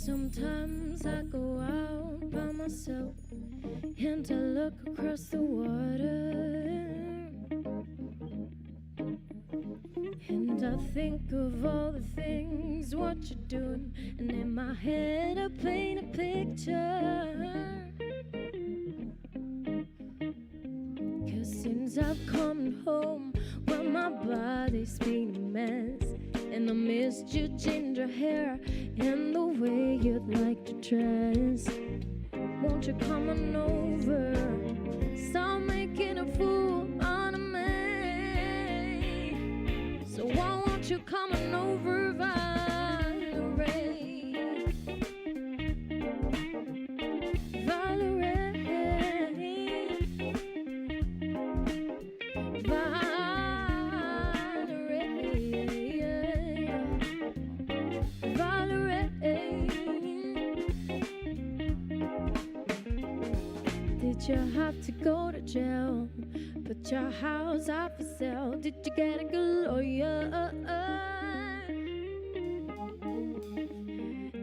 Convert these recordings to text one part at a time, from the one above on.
Sometimes I go out by myself and I look across the water, and I think of all the things what you're doing, and in my head I paint a picture. 'Cause since I've come home, well, my body's been a mess, and I missed your ginger hair and the way you'd like to dress. Won't you come on over? Stop making a fool out of me. So why won't you come on over, Valerie? Valerie, Valerie, did you have to go to jail? Put your house up for sale? Did you get a good lawyer?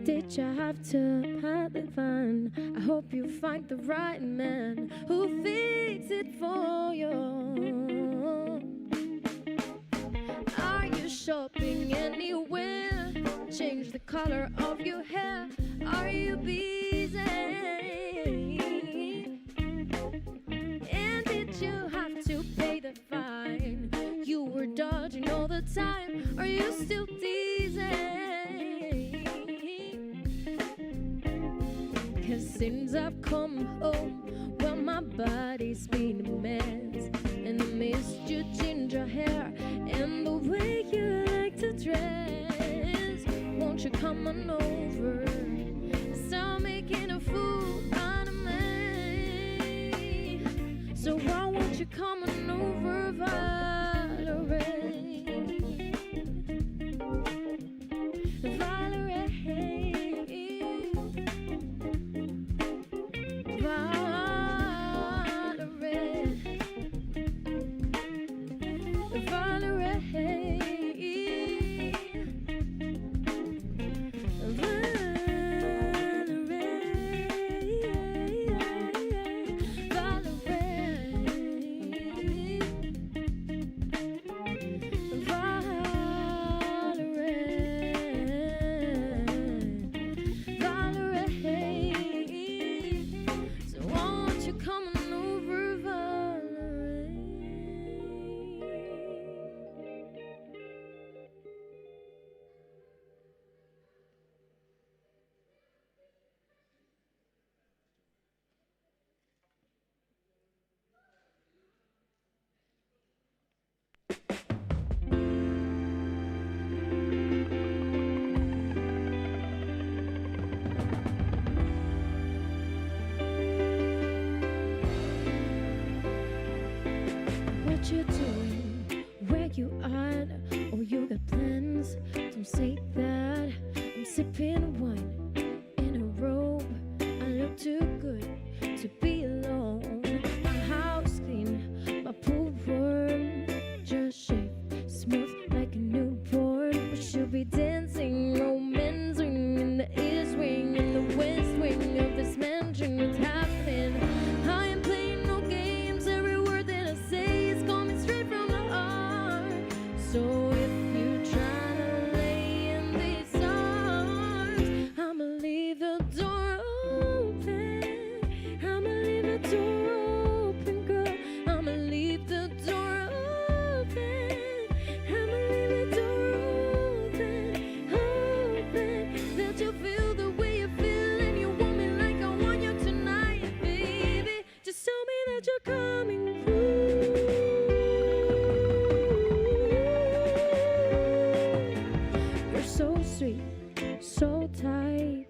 Did you have to pay the fine? I hope you find the right man who fix it for you. Are you shopping anywhere? Change the color of your hair. Are you busy? And did you have to pay the fine? You were dodging all the time. Are you still teasing? 'Cause since I've come home, well, my body's been a mess, and I missed your ginger hair and the way you like to dress. Won't you come on over? Stop making a fool out of me. So why won't you come on over, Valerie? Valerie, what you doing? Where you at? Oh, you got plans? Don't say that. I'm sipping wine in a robe. I look too good to be alone. My house clean, my pool warm, just shake smooth like a newborn. We should be dancing, romancing in the east wing, in the west wing of this mansion. What's happening? I am playing no games. Every word that I say is coming straight from the heart. So if you try to lay in these arms, I'ma leave the door open. I'ma leave the door open, girl. I'ma leave the door open. I'ma leave the door open, open. That you feel the way you feel, and you want me like I want you tonight, baby. Just tell me that you're coming through. You're so sweet, so tight.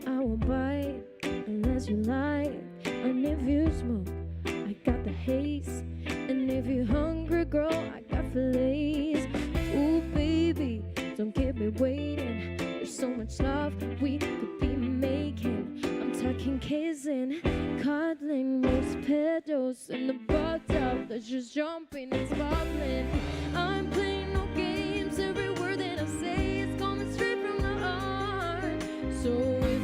I won't bite unless you like. And if you smoke, I got the haze. And if you're hungry, girl, I got fillets. Ooh, baby, don't keep me waiting. There's so much love we could be making. I'm talking kissing, cuddling, rose petals in the bathtub that's just jumping and sparkling. I'm playing no games. Every word that I say is coming straight from the heart. So if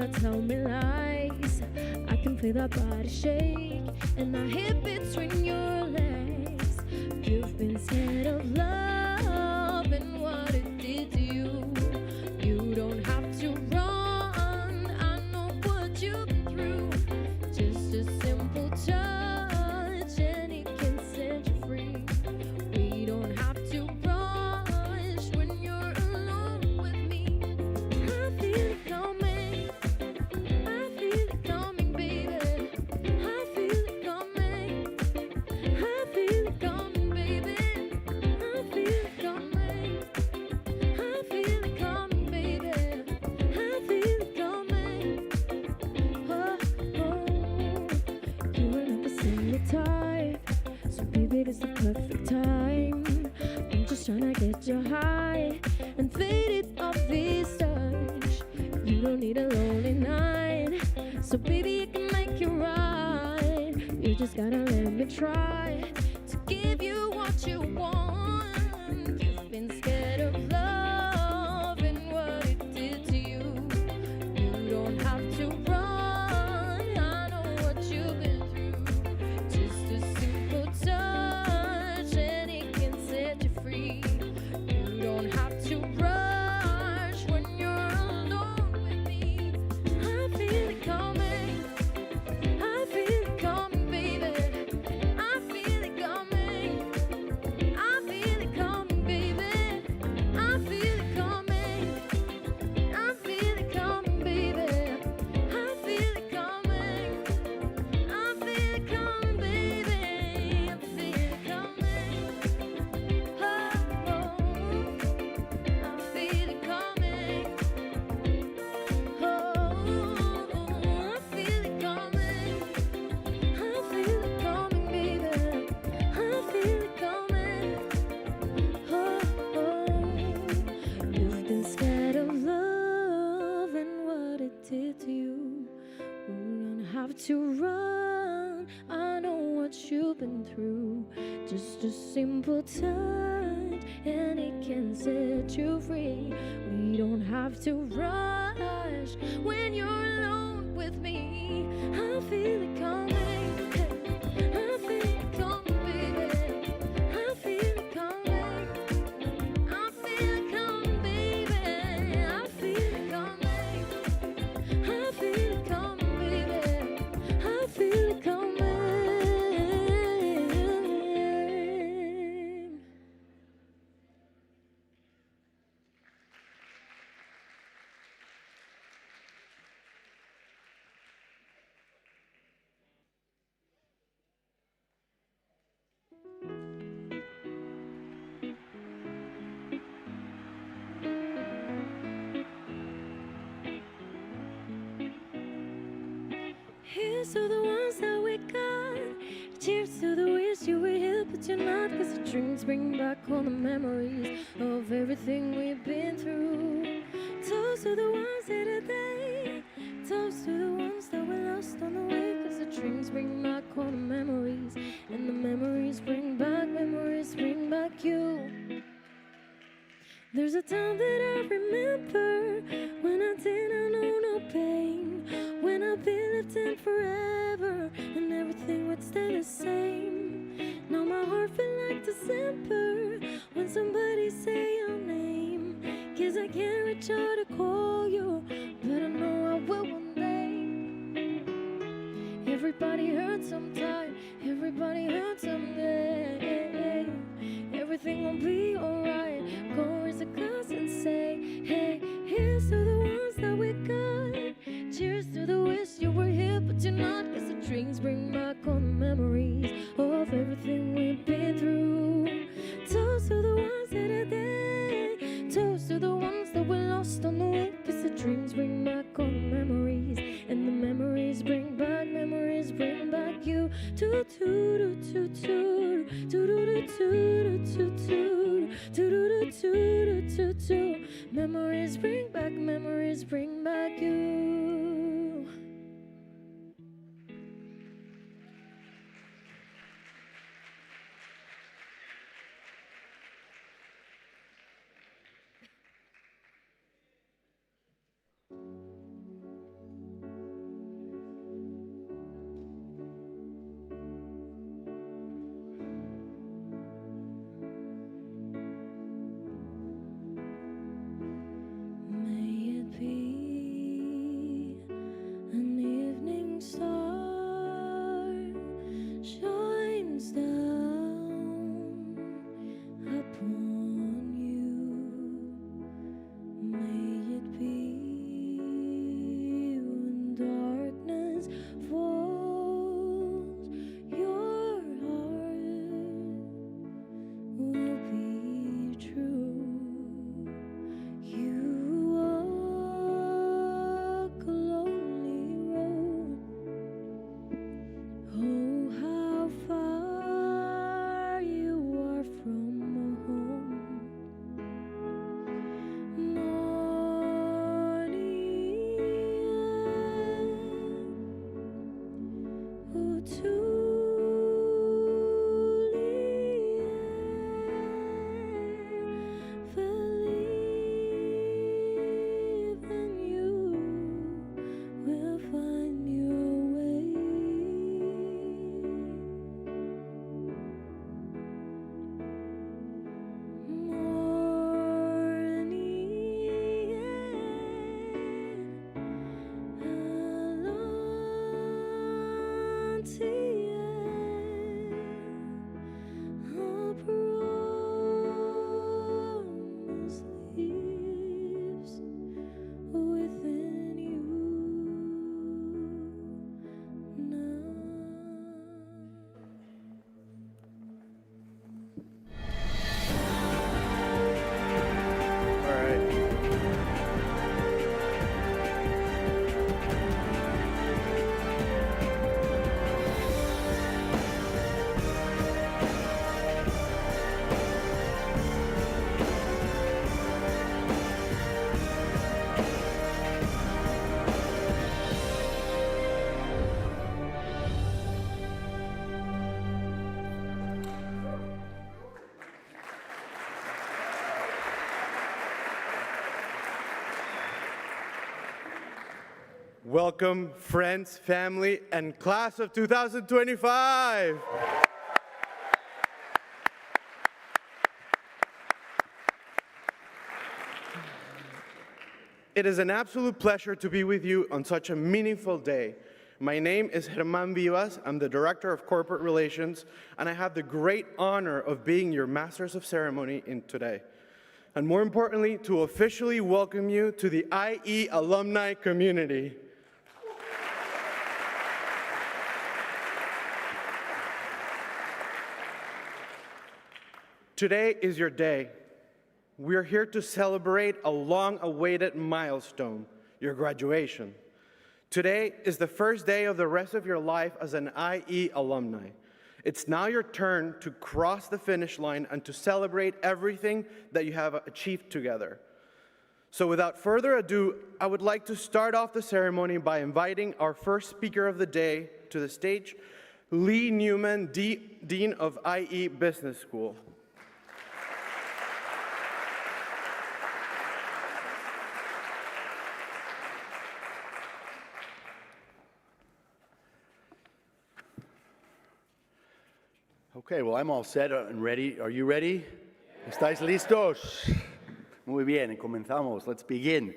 never tell me lies. I can feel that body shake, and I hit between your legs. You've been scared of love and what it did to you. You don't have to run, I know what you've been through. Just a simple touch and it can set you free. We don't have to rush when you're alone with me. I feel it coming, I feel it coming, baby. I feel it coming, I feel it coming, baby. I feel it coming, I feel it coming, baby. I feel it coming. Oh, oh. You remember saying you're tired, so baby, this the perfect time. I'm just trying to get you high and faded off this touch. You don't need a lonely night, so baby, I can make you right. You just gotta let me try to give you what you want. You've been scared of love and what it did to you. You don't have to run, I know what you've been through. Just a simple touch and it can set you free. You don't have to rush when you're alone with me. I feel it coming, I feel it coming, baby. I feel it coming, I feel it coming, baby. I feel it coming, I feel it coming, baby. I feel it coming, I feel it coming, baby. I feel it coming. Oh, I feel it coming. Oh, I feel it coming. I feel it coming, baby. I feel it coming. Oh, you've been scared of love and what it did to you. You don't have to run, I know what you've been through. Just a simple touch and it can set you free. We don't have to rush when you're alone with me. I feel it coming, I feel it coming, baby. I feel it coming, I feel it coming, baby. I feel it coming, I feel it coming, baby. I feel it coming. Here's to the ones that we got. Cheers to the wish you were here, but you're not. Cause the drinks bring back all the memories of everything we've been through. Toast to the ones here today. Toast to the ones that we lost on the way. Cause the drinks bring back all the memories. And the memories bring back you. There's a time that I remember when I didn't know no pain, when I've been lived in forever and everything would stay the same. Now my heart feel like December when somebody say your name. Cause I can't reach out to call you, but I know I will one day. Everybody hurts sometime, everybody hurts someday. Everything will be alright. Go raise a glass and say, hey, here's to the ones that we got. Cheers to the wish you were here, but you're not. Cause the drinks bring back all the memories of everything we've been through. Toast to the ones that are there. Toast to the ones that we lost on the way. Cause the drinks bring back all the memories. And the memories bring back you. Toot toot toot toot toot toot toot toot toot toot toot toot. Memories bring back you. and you will find your way. Morning within you now. All right. Welcome, friends, family, and class of 2025. It is an absolute pleasure to be with you on such a meaningful day. My name is Germán Vivas. I'm the Director of Corporate Relations, and I have the great honor of being your Masters of Ceremony in today. And more importantly, to officially welcome you to the IE alumni community. Today is your day. We're here to celebrate a long-awaited milestone, your graduation. Today is the first day of the rest of your life as an IE alumni. It's now your turn to cross the finish line and to celebrate everything that you have achieved together. So without further ado, I would like to start off the ceremony by inviting our first speaker of the day to the stage, Lee Newman, Dean of IE Business School. Okay, well, I'm all set and ready. Are you ready? ¿Estáis listos? Muy bien, comenzamos. Let's begin.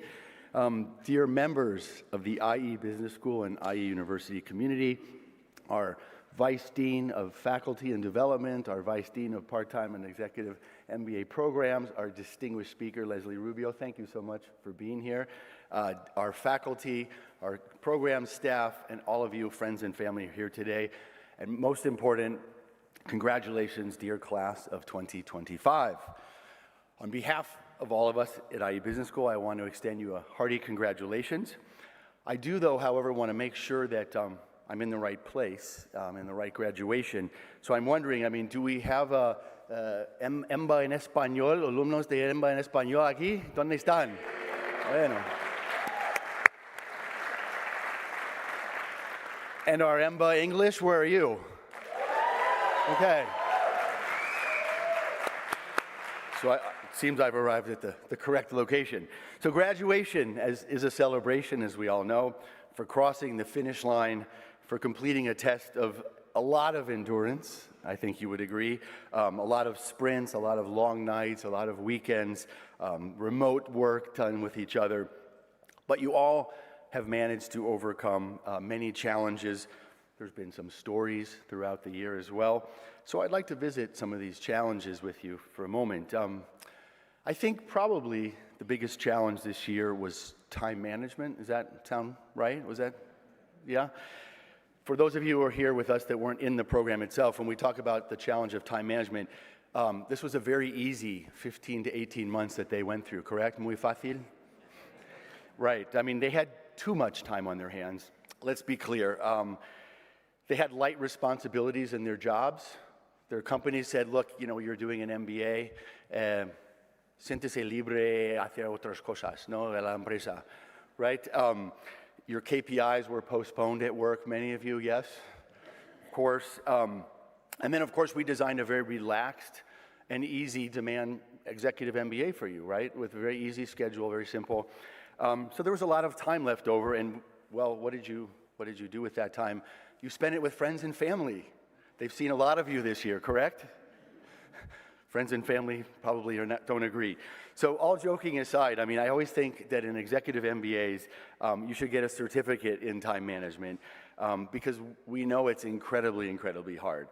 Dear members of the IE Business School and IE University community, our Vice Dean of Faculty and Development, our Vice Dean of Part-Time and Executive MBA Programs, our distinguished speaker, Leslie Rubio, thank you so much for being here. Our faculty, our program staff, and all of you, friends and family, are here today. And most important, congratulations, dear class of 2025. On behalf of all of us at IE Business School, I want to extend you a hearty congratulations. I do, though, however, want to make sure that I'm in the right place, in the right graduation. So I'm wondering, do we have a MBA en Español, alumnos de MBA en Español aquí? ¿Dónde están? Bueno. And our MBA English, where are you? Okay. So it seems I've arrived at the correct location. So graduation is a celebration, as we all know, for crossing the finish line, for completing a test of a lot of endurance, I think you would agree, a lot of sprints, a lot of long nights, a lot of weekends, remote work done with each other. But you all have managed to overcome many challenges. There's been some stories throughout the year as well. So I'd like to visit some of these challenges with you for a moment. I think probably the biggest challenge this year was time management. Does that sound right? Was that? Yeah? For those of you who are here with us that weren't in the program itself, when we talk about the challenge of time management, this was a very easy 15 to 18 months that they went through, correct? Muy fácil? Right. They had too much time on their hands. Let's be clear. They had light responsibilities in their jobs. Their companies said, look, you're doing an MBA, siéntese libre hacer otras cosas, no, de la empresa, right? Your KPIs were postponed at work, many of you, yes? course. And then, of course, we designed a very relaxed and easy demand executive MBA for you, right? With a very easy schedule, very simple. So there was a lot of time left over, and well, what did you do with that time? You spent it with friends and family. They've seen a lot of you this year, correct? Friends and family probably don't agree. So all joking aside, I mean, I always think that in executive MBAs, you should get a certificate in time management because we know it's incredibly, incredibly hard.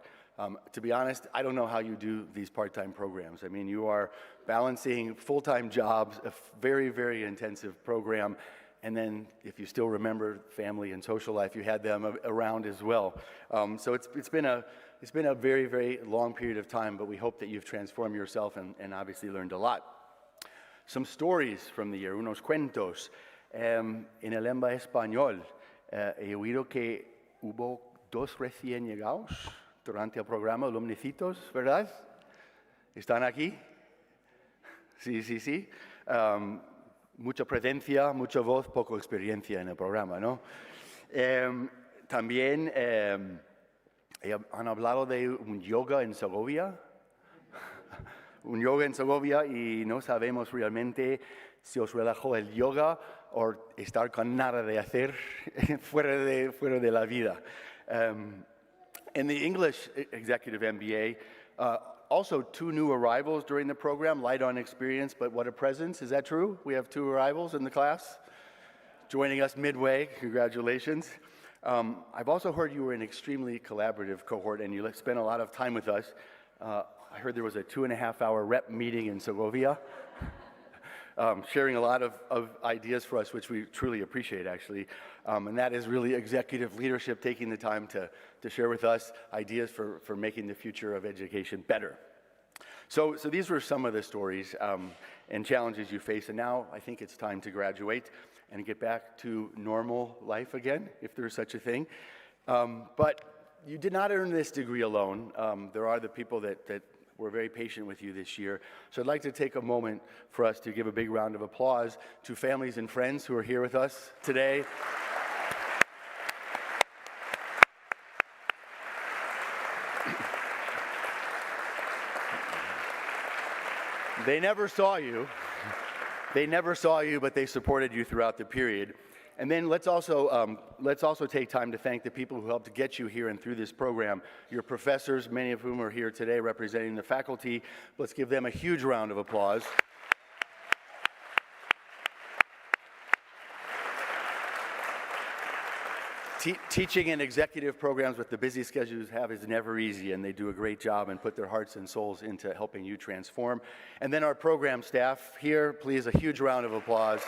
To be honest, I don't know how you do these part-time programs. I mean, you are balancing full-time jobs, a very, very intensive program, and then if you still remember family and social life, you had them around as well. So it's been a very, very long period of time, but we hope that you've transformed yourself and obviously learned a lot. Some stories from the year, unos cuentos. En el MBA español, he oído que hubo dos recién llegados durante el programa, alumnicitos, ¿verdad? ¿Están aquí? Sí, sí, sí. Mucha presencia, mucha voz, poco experiencia en el programa, ¿no? También han hablado de un yoga en Segovia. Un yoga en Segovia y no sabemos realmente si os relajó el yoga o estar con nada de hacer fuera de la vida. In the English Executive MBA, also 2 new arrivals during the program, light on experience, but what a presence. Is that true? We have 2 arrivals in the class joining us midway. Congratulations. I've also heard you were an extremely collaborative cohort and you spent a lot of time with us. I heard there was a 2.5-hour rep meeting in Segovia, sharing a lot of ideas for us, which we truly appreciate, actually. And that is really executive leadership, taking the time to share with us ideas for making the future of education better. So these were some of the stories and challenges you face, and now I think it's time to graduate and get back to normal life again, if there's such a thing. But you did not earn this degree alone. There are the people that were very patient with you this year. So I'd like to take a moment for us to give a big round of applause to families and friends who are here with us today. They never saw you. They never saw you, but they supported you throughout the period. And then let's also take time to thank the people who helped get you here and through this program. Your professors, many of whom are here today representing the faculty. Let's give them a huge round of applause. Teaching in executive programs with the busy schedules you have is never easy, and they do a great job and put their hearts and souls into helping you transform. And then our program staff here, please, a huge round of applause.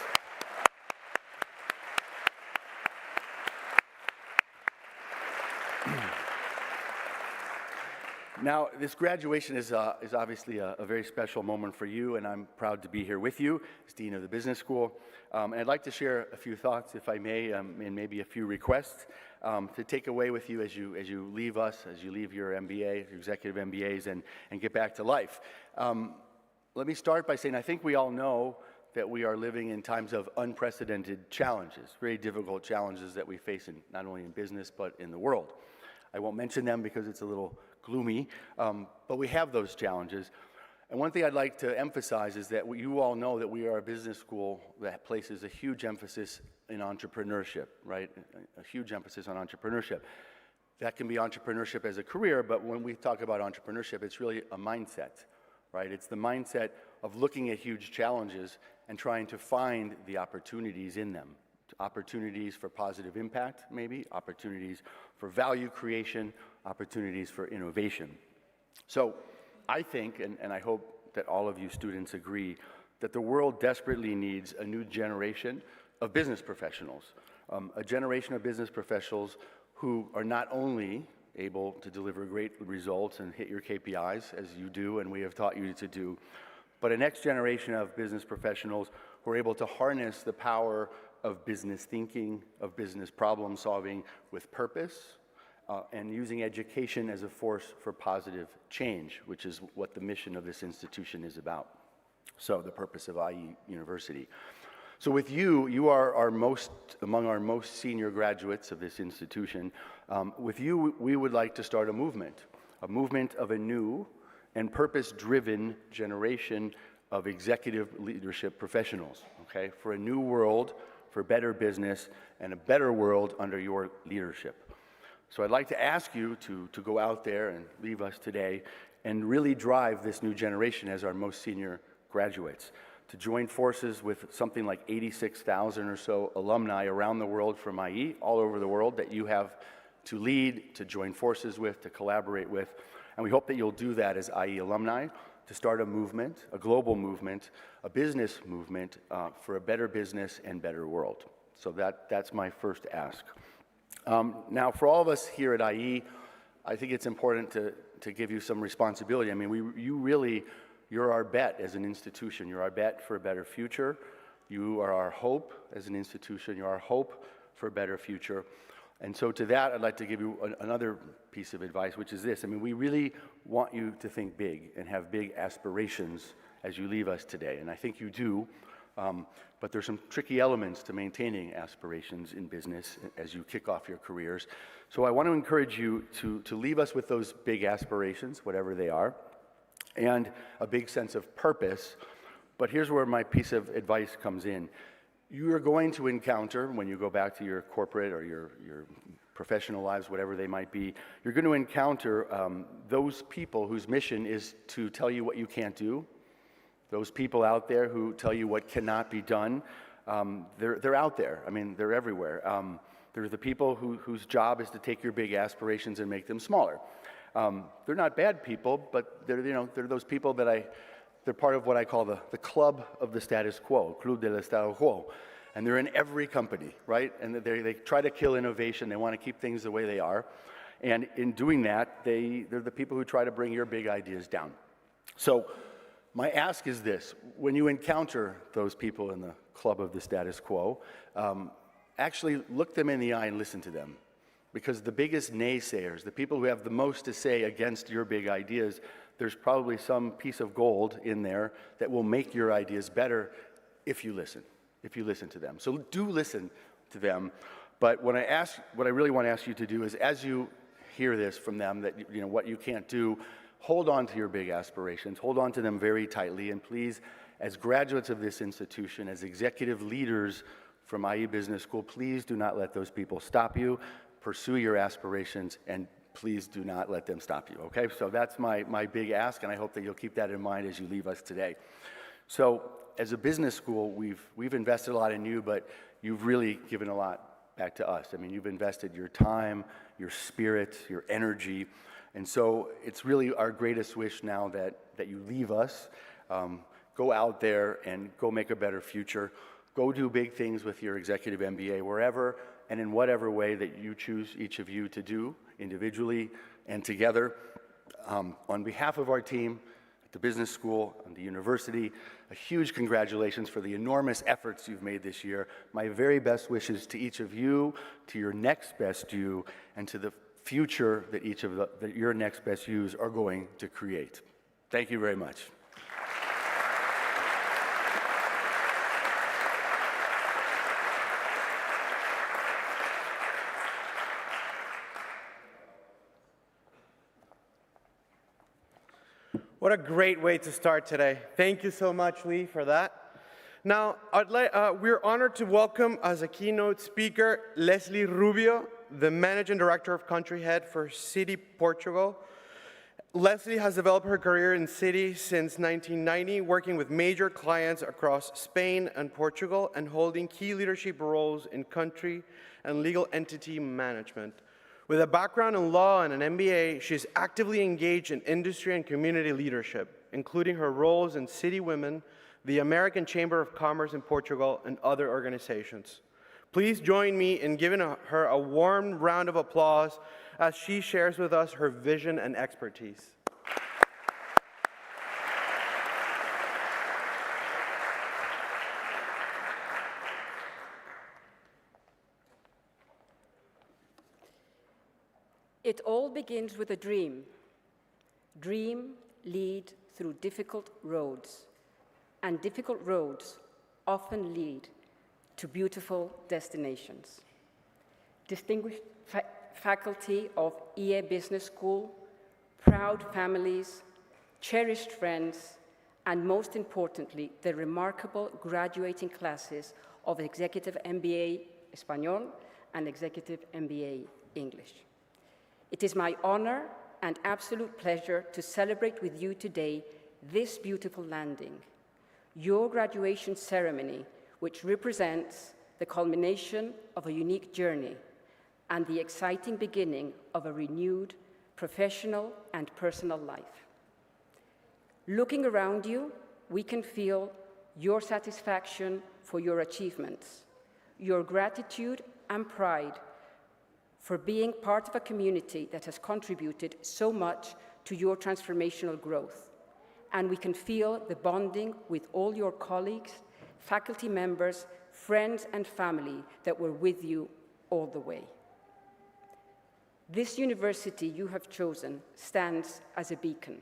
Now, this graduation is obviously a very special moment for you, and I'm proud to be here with you as Dean of the Business School. And I'd like to share a few thoughts, if I may, and maybe a few requests to take away with you as you leave us, as you leave your MBA, your executive MBAs, and get back to life. Let me start by saying I think we all know that we are living in times of unprecedented challenges, very difficult challenges that we face not only in business but in the world. I won't mention them because it's a little gloomy, but we have those challenges. And one thing I'd like to emphasize is that you all know that we are a business school that places a huge emphasis in entrepreneurship, right? A huge emphasis on entrepreneurship. That can be entrepreneurship as a career, but when we talk about entrepreneurship, it's really a mindset, right? It's the mindset of looking at huge challenges and trying to find the opportunities in them. Opportunities for positive impact, maybe, opportunities for value creation, opportunities for innovation. So I think, and I hope that all of you students agree, that the world desperately needs a new generation of business professionals, a generation of business professionals who are not only able to deliver great results and hit your KPIs, as you do and we have taught you to do, but a next generation of business professionals who are able to harness the power of business thinking, of business problem solving with purpose, and using education as a force for positive change, which is what the mission of this institution is about. So the purpose of IE University. So with you, you are among our most senior graduates of this institution. With you, we would like to start a movement of a new and purpose-driven generation of executive leadership professionals, okay, for a new world, for better business, and a better world under your leadership. So I'd like to ask you to go out there and leave us today and really drive this new generation as our most senior graduates, to join forces with something like 86,000 or so alumni around the world from IE, all over the world, that you have to lead, to join forces with, to collaborate with. And we hope that you'll do that as IE alumni, to start a movement, a global movement, a business movement for a better business and better world. So that's my first ask. Now, for all of us here at IE, I think it's important to give you some responsibility. I mean, you're our bet as an institution. You're our bet for a better future. You are our hope as an institution. You're our hope for a better future. And so to that, I'd like to give you another piece of advice, which is this. I mean, we really want you to think big and have big aspirations as you leave us today. And I think you do. But there's some tricky elements to maintaining aspirations in business as you kick off your careers. So I want to encourage you to leave us with those big aspirations, whatever they are, and a big sense of purpose. But here's where my piece of advice comes in. You are going to encounter, when you go back to your corporate or your professional lives, whatever they might be, you're going to encounter those people whose mission is to tell you what you can't do. Those people out there who tell you what cannot be done, they're out there. I mean, they're everywhere. They're the people whose job is to take your big aspirations and make them smaller. They're not bad people, but they're those people that they're part of what I call the club of the status quo, Club del Statu Quo. And they're in every company, right? And they try to kill innovation. They want to keep things the way they are. And in doing that, they're the people who try to bring your big ideas down. So my ask is this: when you encounter those people in the club of the status quo, actually look them in the eye and listen to them. Because the biggest naysayers, the people who have the most to say against your big ideas, there's probably some piece of gold in there that will make your ideas better if you listen to them. So do listen to them. But what I really want to ask you to do is, as you hear this from them, that what you can't do, hold on to your big aspirations, hold on to them very tightly, and please, as graduates of this institution, as executive leaders from IE Business School, please do not let those people stop you. Pursue your aspirations, and please do not let them stop you, okay? So that's my big ask, and I hope that you'll keep that in mind as you leave us today. So as a business school, we've invested a lot in you, but you've really given a lot back to us. I mean, you've invested your time, your spirit, your energy, and so it's really our greatest wish now that you leave us, go out there and go make a better future, go do big things with your executive MBA wherever and in whatever way that you choose, each of you, to do individually and together. On behalf of our team at the business school and the university, a huge congratulations for the enormous efforts you've made this year. My very best wishes to each of you, to your next best you, and to the future that that your next best yous are going to create. Thank you very much. What a great way to start today. Thank you so much, Lee, for that. Now, we're honored to welcome as a keynote speaker Leslie Rubio, the Managing Director of Country Head for Citi Portugal. Leslie has developed her career in Citi since 1990, working with major clients across Spain and Portugal and holding key leadership roles in country and legal entity management. With a background in law and an MBA, she's actively engaged in industry and community leadership, including her roles in Citi Women, the American Chamber of Commerce in Portugal, and other organizations. Please join me in giving her a warm round of applause as she shares with us her vision and expertise. It all begins with a dream. Dream lead through difficult roads, and difficult roads often lead to beautiful destinations. Distinguished faculty of EA Business School, proud families, cherished friends, and most importantly, the remarkable graduating classes of Executive MBA Español and Executive MBA English. It is my honor and absolute pleasure to celebrate with you today this beautiful landing, your graduation ceremony, which represents the culmination of a unique journey and the exciting beginning of a renewed professional and personal life. Looking around you, we can feel your satisfaction for your achievements, your gratitude and pride for being part of a community that has contributed so much to your transformational growth. And we can feel the bonding with all your colleagues, faculty members, friends, and family that were with you all the way. This university you have chosen stands as a beacon,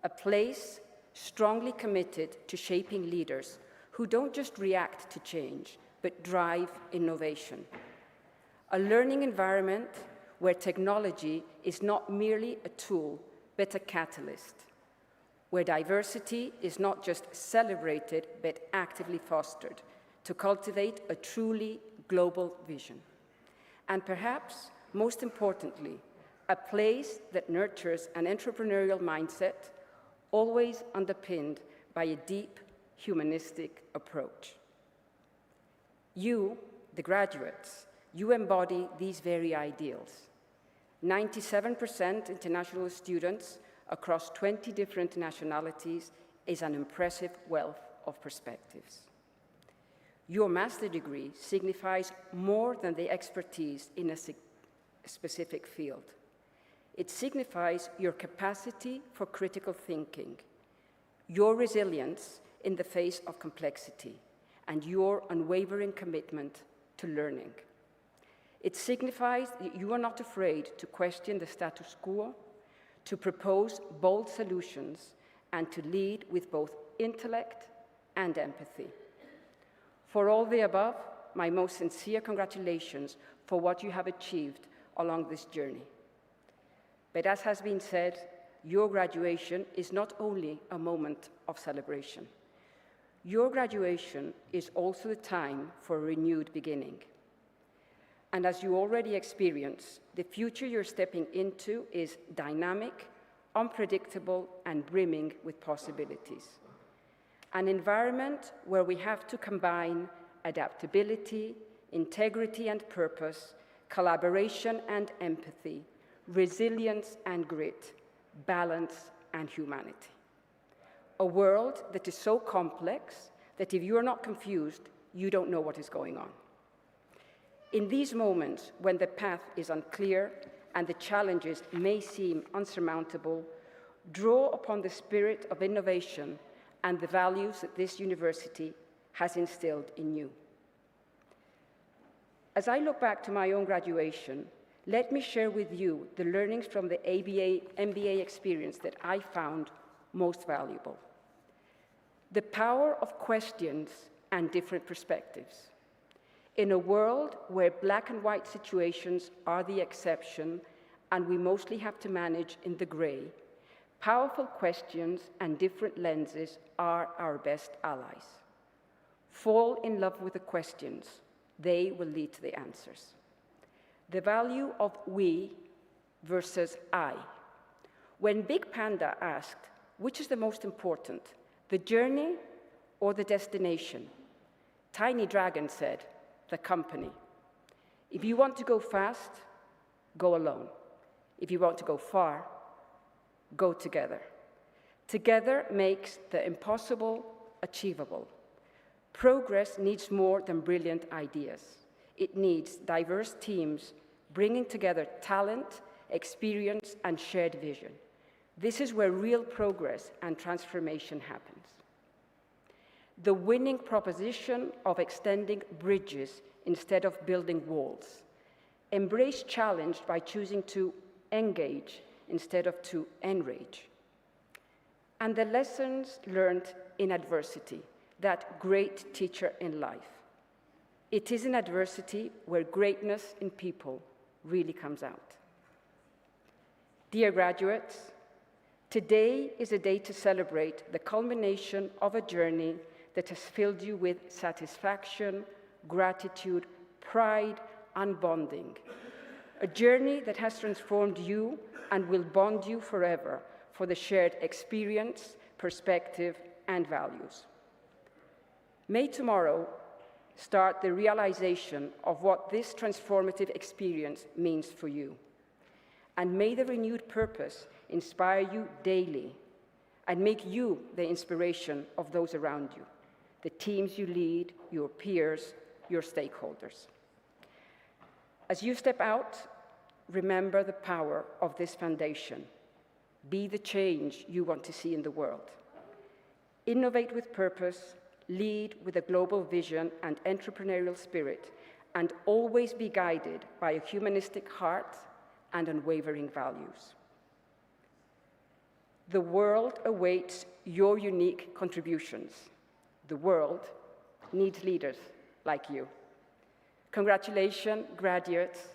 a place strongly committed to shaping leaders who don't just react to change, but drive innovation. A learning environment where technology is not merely a tool, but a catalyst, where diversity is not just celebrated, but actively fostered to cultivate a truly global vision. And perhaps, most importantly, a place that nurtures an entrepreneurial mindset, always underpinned by a deep humanistic approach. You, the graduates, you embody these very ideals. 97% international students across 20 different nationalities is an impressive wealth of perspectives. Your master's degree signifies more than the expertise in a specific field. It signifies your capacity for critical thinking, your resilience in the face of complexity, and your unwavering commitment to learning. It signifies that you are not afraid to question the status quo, to propose bold solutions, and to lead with both intellect and empathy. For all the above, my most sincere congratulations for what you have achieved along this journey. But as has been said, your graduation is not only a moment of celebration. Your graduation is also the time for a renewed beginning. And as you already experience, the future you're stepping into is dynamic, unpredictable, and brimming with possibilities. An environment where we have to combine adaptability, integrity and purpose, collaboration and empathy, resilience and grit, balance and humanity. A world that is so complex that if you are not confused, you don't know what is going on. In these moments, when the path is unclear and the challenges may seem unsurmountable, draw upon the spirit of innovation and the values that this university has instilled in you. As I look back to my own graduation, let me share with you the learnings from the MBA experience that I found most valuable. The power of questions and different perspectives. In a world where black and white situations are the exception and we mostly have to manage in the gray, powerful questions and different lenses are our best allies. Fall in love with the questions. They will lead to the answers. The value of we versus I. When Big Panda asked, which is the most important, the journey or the destination? Tiny Dragon said, the company. If you want to go fast, go alone. If you want to go far, go together. Together makes the impossible achievable. Progress needs more than brilliant ideas. It needs diverse teams bringing together talent, experience, and shared vision. This is where real progress and transformation happens. The winning proposition of extending bridges instead of building walls. Embrace challenge by choosing to engage instead of to enrage. And the lessons learned in adversity, that great teacher in life. It is in adversity where greatness in people really comes out. Dear graduates, today is a day to celebrate the culmination of a journey that has filled you with satisfaction, gratitude, pride, and bonding. A journey that has transformed you and will bond you forever for the shared experience, perspective, and values. May tomorrow start the realization of what this transformative experience means for you. And may the renewed purpose inspire you daily and make you the inspiration of those around you, the teams you lead, your peers, your stakeholders. As you step out, remember the power of this foundation. Be the change you want to see in the world. Innovate with purpose, lead with a global vision and entrepreneurial spirit, and always be guided by a humanistic heart and unwavering values. The world awaits your unique contributions. The world needs leaders like you. Congratulations, graduates.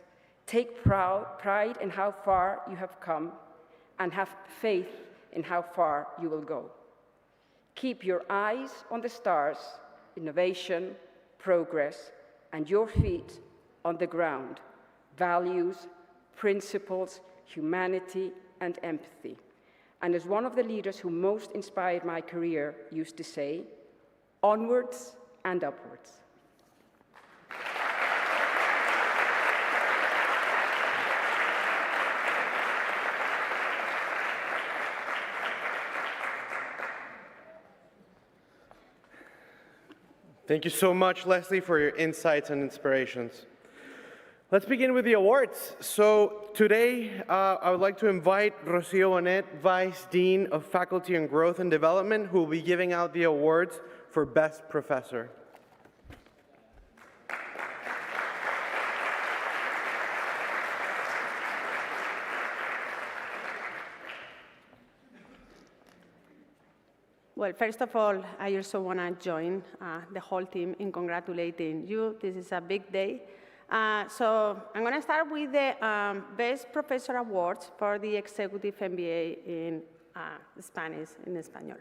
Take pride in how far you have come and have faith in how far you will go. Keep your eyes on the stars, innovation, progress, and your feet on the ground, values, principles, humanity, and empathy. And as one of the leaders who most inspired my career used to say, onwards and upwards. Thank you so much, Leslie, for your insights and inspirations. Let's begin with the awards. So today, I would like to invite Rocio Bonet, Vice Dean of Faculty and Growth and Development, who will be giving out the awards for Best Professor. Well, first of all, I also want to join the whole team in congratulating you. This is a big day. So I'm going to start with the Best Professor Awards for the Executive MBA in Spanish, en español.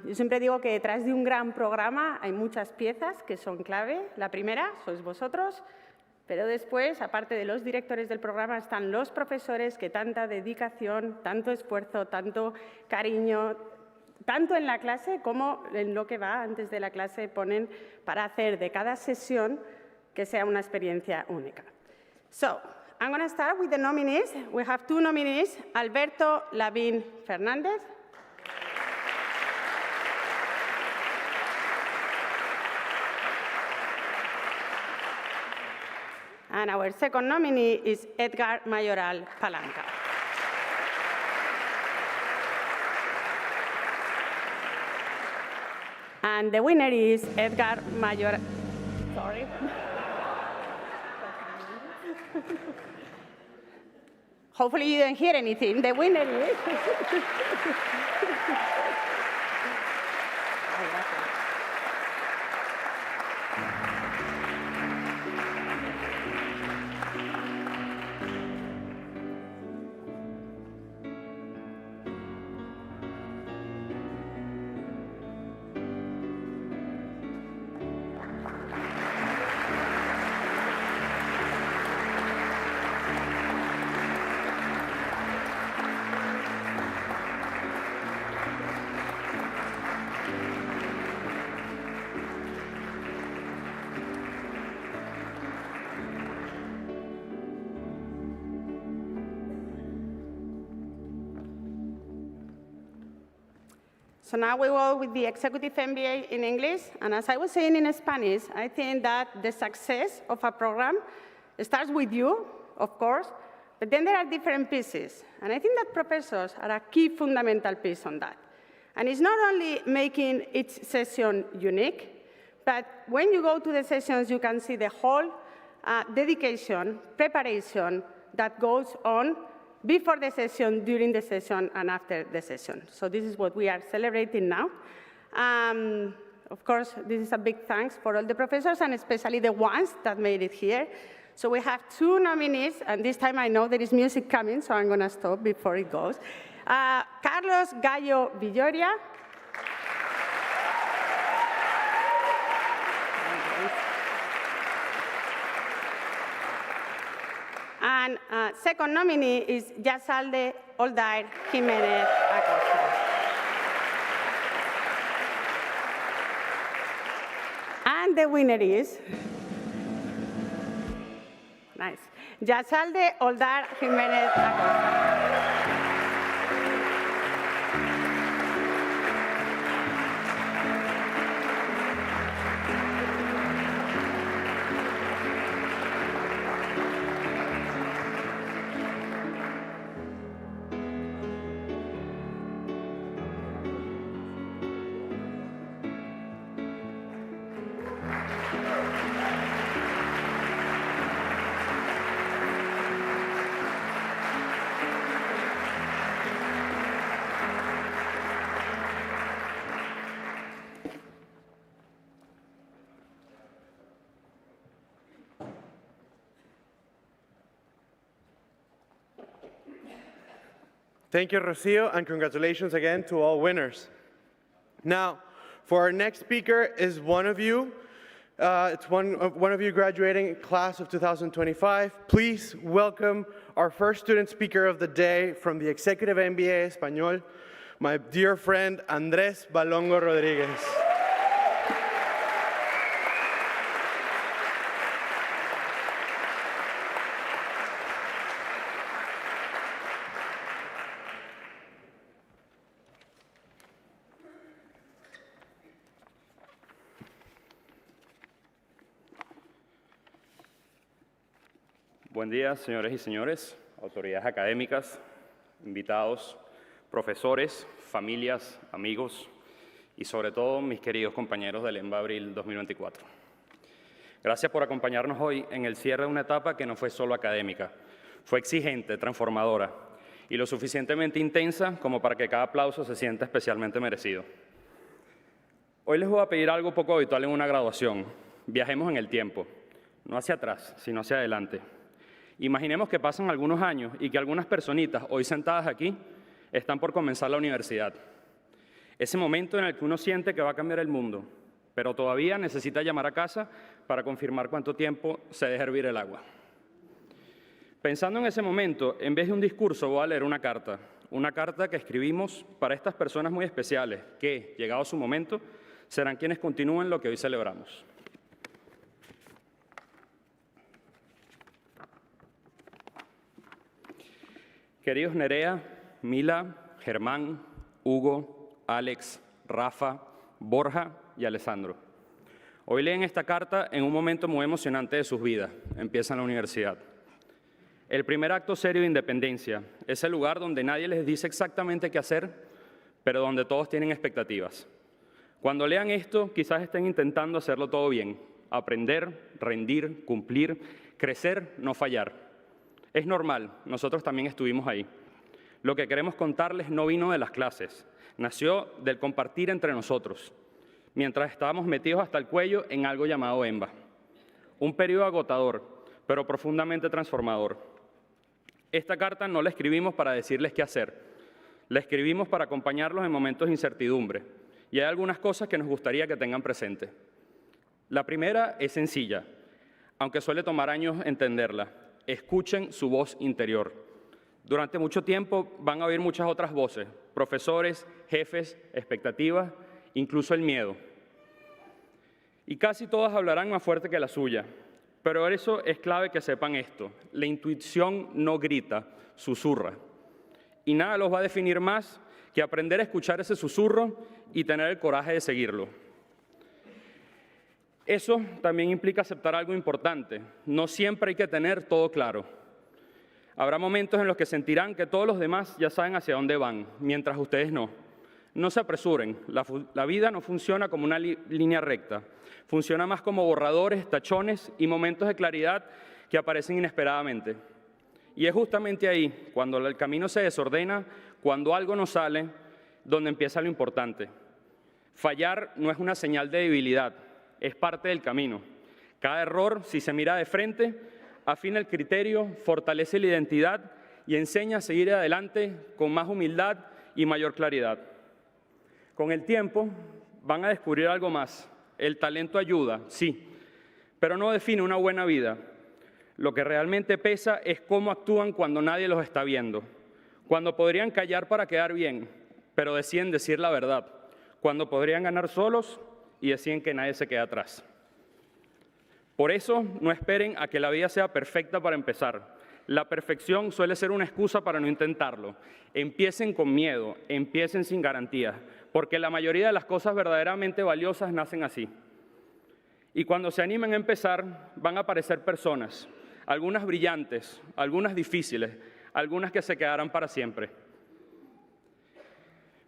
Yo siempre digo que detrás de un gran programa hay muchas piezas que son clave. La primera sois vosotros, pero después, aparte de los directores del programa, están los profesores que tanta dedicación, tanto esfuerzo, tanto cariño, tanto en la clase como en lo que va antes de la clase ponen para hacer de cada sesión que sea una experiencia única. So, I'm going to start with the nominees. We have two nominees, Alberto Lavín Fernández. And our second nominee is Edgar Mayoral Palanca. And the winner is Edgar Mayoral. Sorry. Hopefully you didn't hear anything. The winner is... So now we go with the Executive MBA in English. And as I was saying in Spanish, I think that the success of a program starts with you, of course, but then there are different pieces. And I think that professors are a key fundamental piece on that. And it's not only making each session unique, but when you go to the sessions, you can see the whole dedication, preparation that goes on before the session, during the session, and after the session. So this is what we are celebrating now. of course, this is a big thanks for all the professors and especially the ones that made it here. So we have 2 nominees, and this time I know there is music coming, so I'm going to stop before it goes. Carlos Gallo Villoria. And second nominee is Yazalde Oldair Jimenez Acosta. And the winner is, nice, Yazalde Oldair Jimenez Acosta. Thank you, Rocio, and congratulations again to all winners. Now, for our next speaker is one of you. It's one of you graduating class of 2025. Please welcome our first student speaker of the day from the Executive MBA Español, my dear friend Andrés Balongo Rodríguez. Buen día, señores y señores, autoridades académicas, invitados, profesores, familias, amigos y sobre todo mis queridos compañeros del MBA Abril 2024. Gracias por acompañarnos hoy en el cierre de una etapa que no fue solo académica, fue exigente, transformadora y lo suficientemente intensa como para que cada aplauso se sienta especialmente merecido. Hoy les voy a pedir algo poco habitual en una graduación. Viajemos en el tiempo, no hacia atrás, sino hacia adelante. Imaginemos que pasan algunos años y que algunas personitas hoy sentadas aquí están por comenzar la universidad. Ese momento en el que uno siente que va a cambiar el mundo, pero todavía necesita llamar a casa para confirmar cuánto tiempo se deja hervir el agua. Pensando en ese momento, en vez de un discurso voy a leer una carta que escribimos para estas personas muy especiales que, llegado su momento, serán quienes continúen lo que hoy celebramos. Queridos Nerea, Mila, Germán, Hugo, Alex, Rafa, Borja y Alessandro. Hoy leen esta carta en un momento muy emocionante de sus vidas. Empiezan la universidad. El primer acto serio de independencia es el lugar donde nadie les dice exactamente qué hacer, pero donde todos tienen expectativas. Cuando lean esto, quizás estén intentando hacerlo todo bien. Aprender, rendir, cumplir, crecer, no fallar. Es normal, nosotros también estuvimos ahí. Lo que queremos contarles no vino de las clases, nació del compartir entre nosotros, mientras estábamos metidos hasta el cuello en algo llamado EMBA. Un periodo agotador, pero profundamente transformador. Esta carta no la escribimos para decirles qué hacer, la escribimos para acompañarlos en momentos de incertidumbre, y hay algunas cosas que nos gustaría que tengan presente. La primera es sencilla, aunque suele tomar años entenderla. Escuchen su voz interior. Durante mucho tiempo van a oír muchas otras voces, profesores, jefes, expectativas, incluso el miedo. Y casi todas hablarán más fuerte que la suya, pero eso es clave que sepan esto. La intuición no grita, susurra. Y nada los va a definir más que aprender a escuchar ese susurro y tener el coraje de seguirlo. Eso también implica aceptar algo importante. No siempre hay que tener todo claro. Habrá momentos en los que sentirán que todos los demás ya saben hacia dónde van, mientras ustedes no. No se apresuren. La vida no funciona como una línea recta. Funciona más como borradores, tachones y momentos de claridad que aparecen inesperadamente. Y es justamente ahí, cuando el camino se desordena, cuando algo no sale, donde empieza lo importante. Fallar no es una señal de debilidad, es parte del camino. Cada error, si se mira de frente, afina el criterio, fortalece la identidad y enseña a seguir adelante con más humildad y mayor claridad. Con el tiempo van a descubrir algo más. El talento ayuda, sí, pero no define una buena vida. Lo que realmente pesa es cómo actúan cuando nadie los está viendo, cuando podrían callar para quedar bien, pero deciden decir la verdad, cuando podrían ganar solos y deciden que nadie se quede atrás. Por eso, no esperen a que la vida sea perfecta para empezar. La perfección suele ser una excusa para no intentarlo. Empiecen con miedo, empiecen sin garantías, porque la mayoría de las cosas verdaderamente valiosas nacen así. Y cuando se animen a empezar, van a aparecer personas, algunas brillantes, algunas difíciles, algunas que se quedarán para siempre.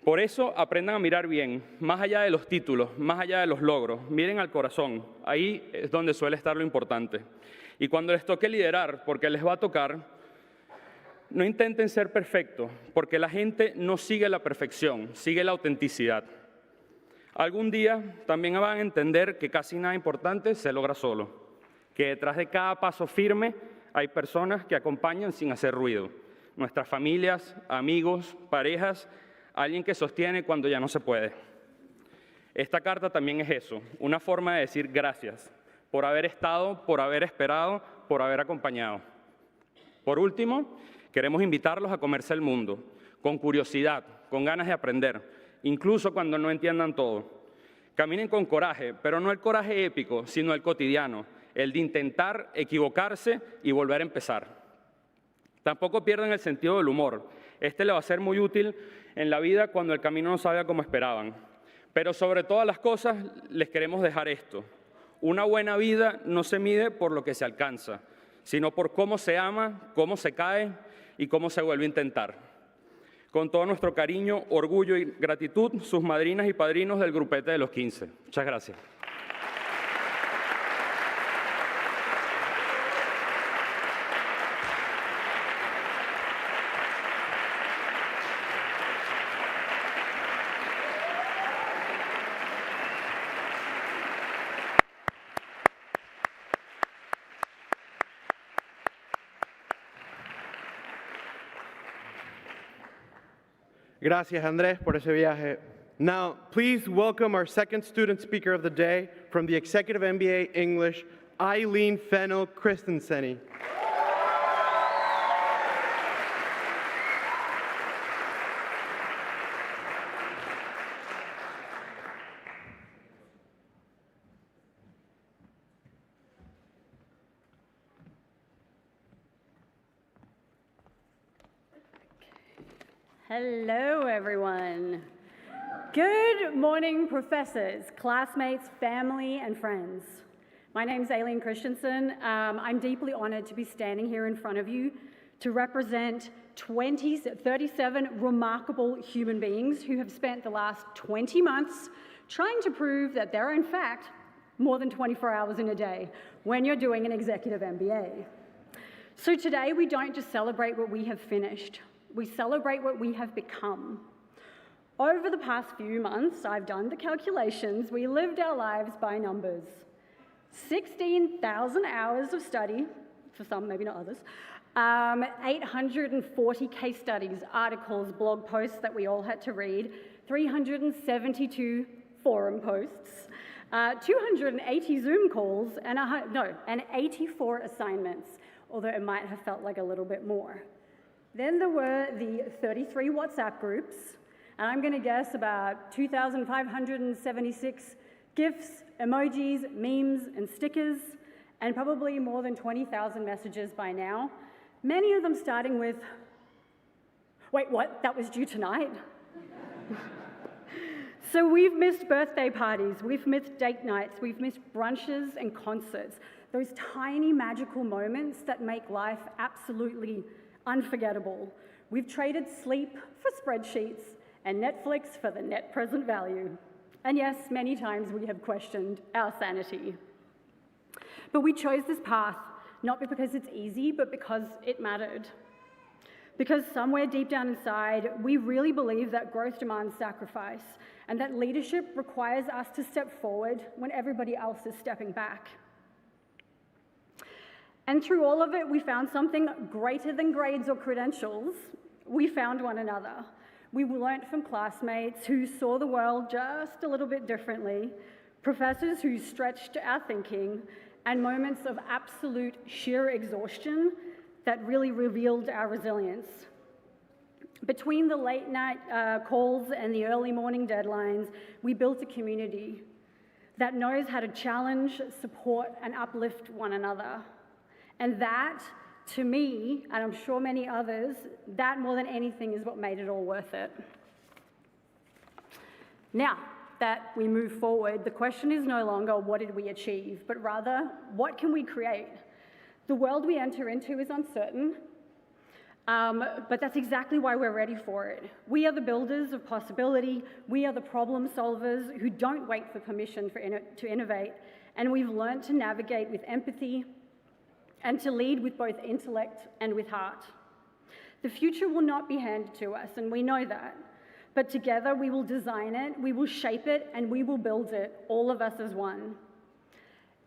Por eso, aprendan a mirar bien, más allá de los títulos, más allá de los logros. Miren al corazón, ahí es donde suele estar lo importante. Y cuando les toque liderar, porque les va a tocar, no intenten ser perfectos, porque la gente no sigue la perfección, sigue la autenticidad. Algún día también van a entender que casi nada importante se logra solo, que detrás de cada paso firme hay personas que acompañan sin hacer ruido. Nuestras familias, amigos, parejas, alguien que sostiene cuando ya no se puede. Esta carta también es eso, una forma de decir gracias por haber estado, por haber esperado, por haber acompañado. Por último, queremos invitarlos a comerse el mundo, con curiosidad, con ganas de aprender, incluso cuando no entiendan todo. Caminen con coraje, pero no el coraje épico, sino el cotidiano, el de intentar, equivocarse y volver a empezar. Tampoco pierdan el sentido del humor. Este le va a ser muy útil en la vida cuando el camino no salga como esperaban. Pero sobre todas las cosas, les queremos dejar esto. Una buena vida no se mide por lo que se alcanza, sino por cómo se ama, cómo se cae y cómo se vuelve a intentar. Con todo nuestro cariño, orgullo y gratitud, sus madrinas y padrinos del grupete de los 15. Muchas gracias. Gracias, Andrés, por ese viaje. Now, please welcome our second student speaker of the day from the Executive MBA English, Eileen Fennel Christensen. Hello, everyone. Good morning, professors, classmates, family, and friends. My name's Aileen Christensen. I'm deeply honored to be standing here in front of you to represent 37 remarkable human beings who have spent the last 20 months trying to prove that there are, in fact, more than 24 hours in a day when you're doing an executive MBA. So today, we don't just celebrate what we have finished. We celebrate what we have become. Over the past few months, I've done the calculations, we lived our lives by numbers. 16,000 hours of study, for some, maybe not others, 840 case studies, articles, blog posts that we all had to read, 372 forum posts, 280 Zoom calls, and 84 assignments, although it might have felt like a little bit more. Then there were the 33 WhatsApp groups, and I'm going to guess about 2,576 GIFs, emojis, memes, and stickers, and probably more than 20,000 messages by now, many of them starting with, "Wait, what? That was due tonight?" So we've missed birthday parties, we've missed date nights, we've missed brunches and concerts, those tiny magical moments that make life absolutely unforgettable. We've traded sleep for spreadsheets and Netflix for the net present value. And yes, many times we have questioned our sanity. But we chose this path not because it's easy, but because it mattered. Because somewhere deep down inside, we really believe that growth demands sacrifice and that leadership requires us to step forward when everybody else is stepping back. And through all of it, we found something greater than grades or credentials. We found one another. We learnt from classmates who saw the world just a little bit differently, professors who stretched our thinking, and moments of absolute sheer exhaustion that really revealed our resilience. Between the late night calls and the early morning deadlines, we built a community that knows how to challenge, support, and uplift one another. And that, to me, and I'm sure many others, that more than anything is what made it all worth it. Now that we move forward, the question is no longer what did we achieve, but rather what can we create? The world we enter into is uncertain, but that's exactly why we're ready for it. We are the builders of possibility. We are the problem solvers who don't wait for permission to innovate, and we've learned to navigate with empathy and to lead with both intellect and with heart. The future will not be handed to us, and we know that. But together we will design it, we will shape it, and we will build it, all of us as one.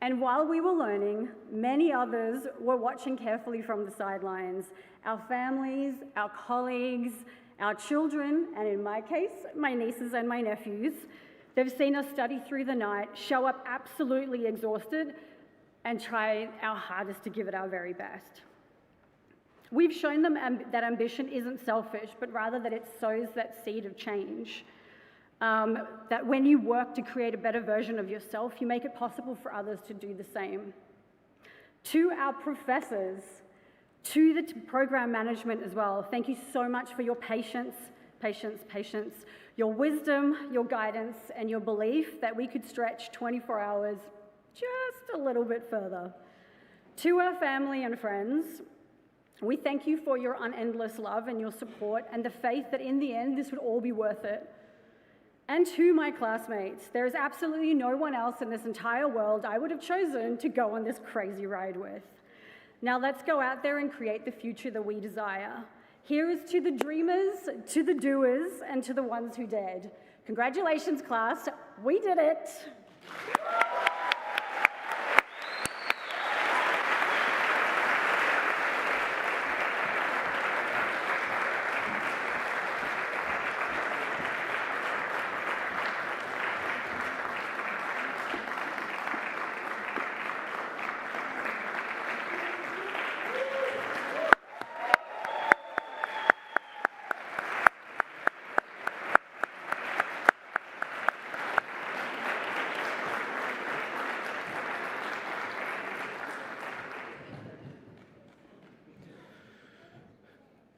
And while we were learning, many others were watching carefully from the sidelines. Our families, our colleagues, our children, and in my case, my nieces and my nephews. They've seen us study through the night, show up absolutely exhausted, and try our hardest to give it our very best. We've shown them that ambition isn't selfish, but rather that it sows that seed of change. That when you work to create a better version of yourself, you make it possible for others to do the same. To our professors, to the program management as well, thank you so much for your patience, your wisdom, your guidance, and your belief that we could stretch 24 hours just a little bit further. To our family and friends, we thank you for your unendless love and your support and the faith that in the end this would all be worth it. And to my classmates, there is absolutely no one else in this entire world I would have chosen to go on this crazy ride with. Now let's go out there and create the future that we desire. Here is to the dreamers, to the doers, and to the ones who dared. Congratulations, class, we did it.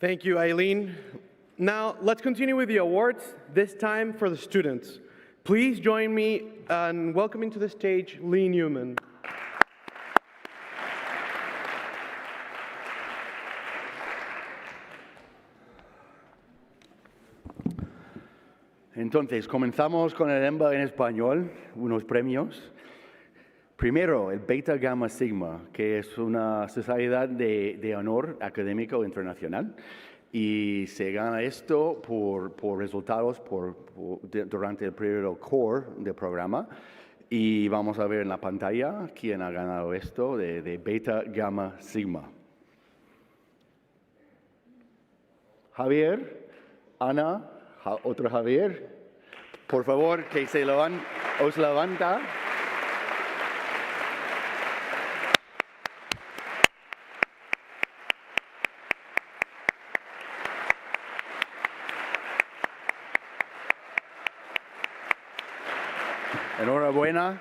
Thank you, Eileen. Now, let's continue with the awards, this time for the students. Please join me in welcoming to the stage Lee Newman. Entonces, comenzamos con el MBA en español, unos premios. Primero, el Beta Gamma Sigma, que es una sociedad de honor académico internacional, y se gana esto por resultados durante el periodo core del programa, y vamos a ver en la pantalla quién ha ganado esto de Beta Gamma Sigma. Javier, Ana, otro Javier, por favor, que os levanta. Enhorabuena.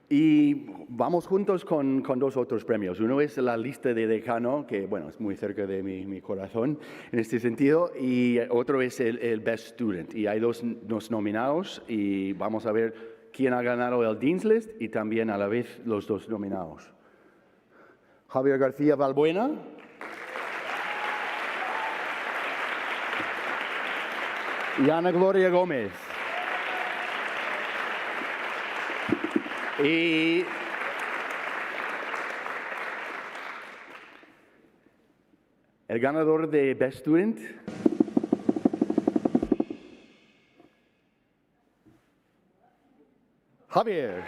Y vamos juntos con dos otros premios. Uno es la lista de decano, que bueno, es muy cerca de mi corazón en este sentido, y otro es el Best Student. Y hay dos nominados y vamos a ver quién ha ganado el Dean's List y también a la vez los dos nominados. Javier García Valbuena. Y Ana Gloria Gómez. Y El ganador de Best Student. Javier.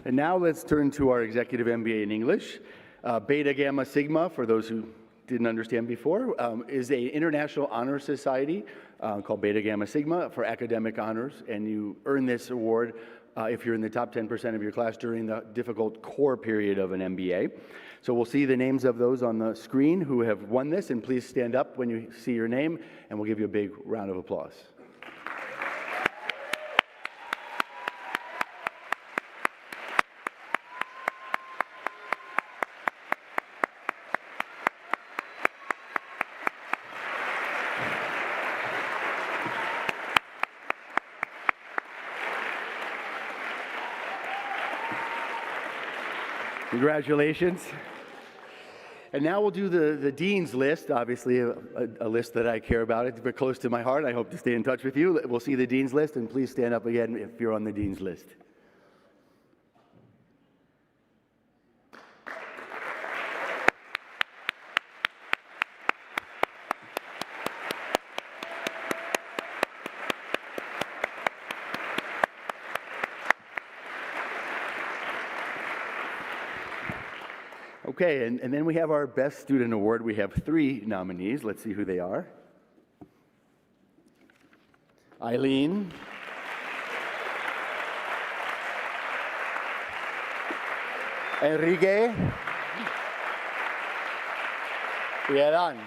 And now let's turn to our executive MBA in English. Beta Gamma Sigma, for those who didn't understand before, is an international honor society called Beta Gamma Sigma for academic honors, and you earn this award if you're in the top 10% of your class during the difficult core period of an MBA. So we'll see the names of those on the screen who have won this, and please stand up when you see your name, and we'll give you a big round of applause. Congratulations. And now we'll do the Dean's List, obviously a list that I care about. It's very close to my heart. I hope to stay in touch with you. We'll see the Dean's List, and please stand up again if you're on the Dean's List. Okay, and then we have our Best Student Award. We have 3 nominees. Let's see who they are. Eileen. Enrique. Pieran.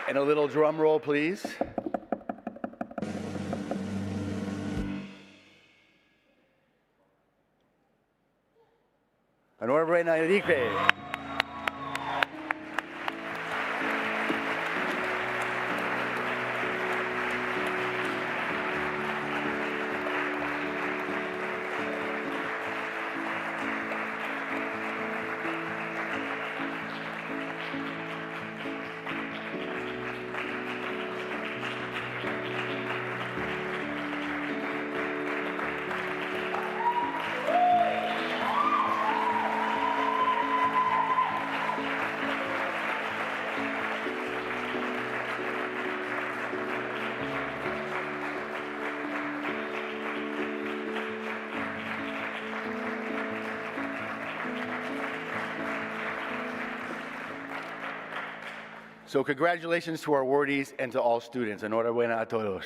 And a little drum roll, please. Enhorabuena, Enrique. So congratulations to our awardees and to all students. Enhorabuena a todos.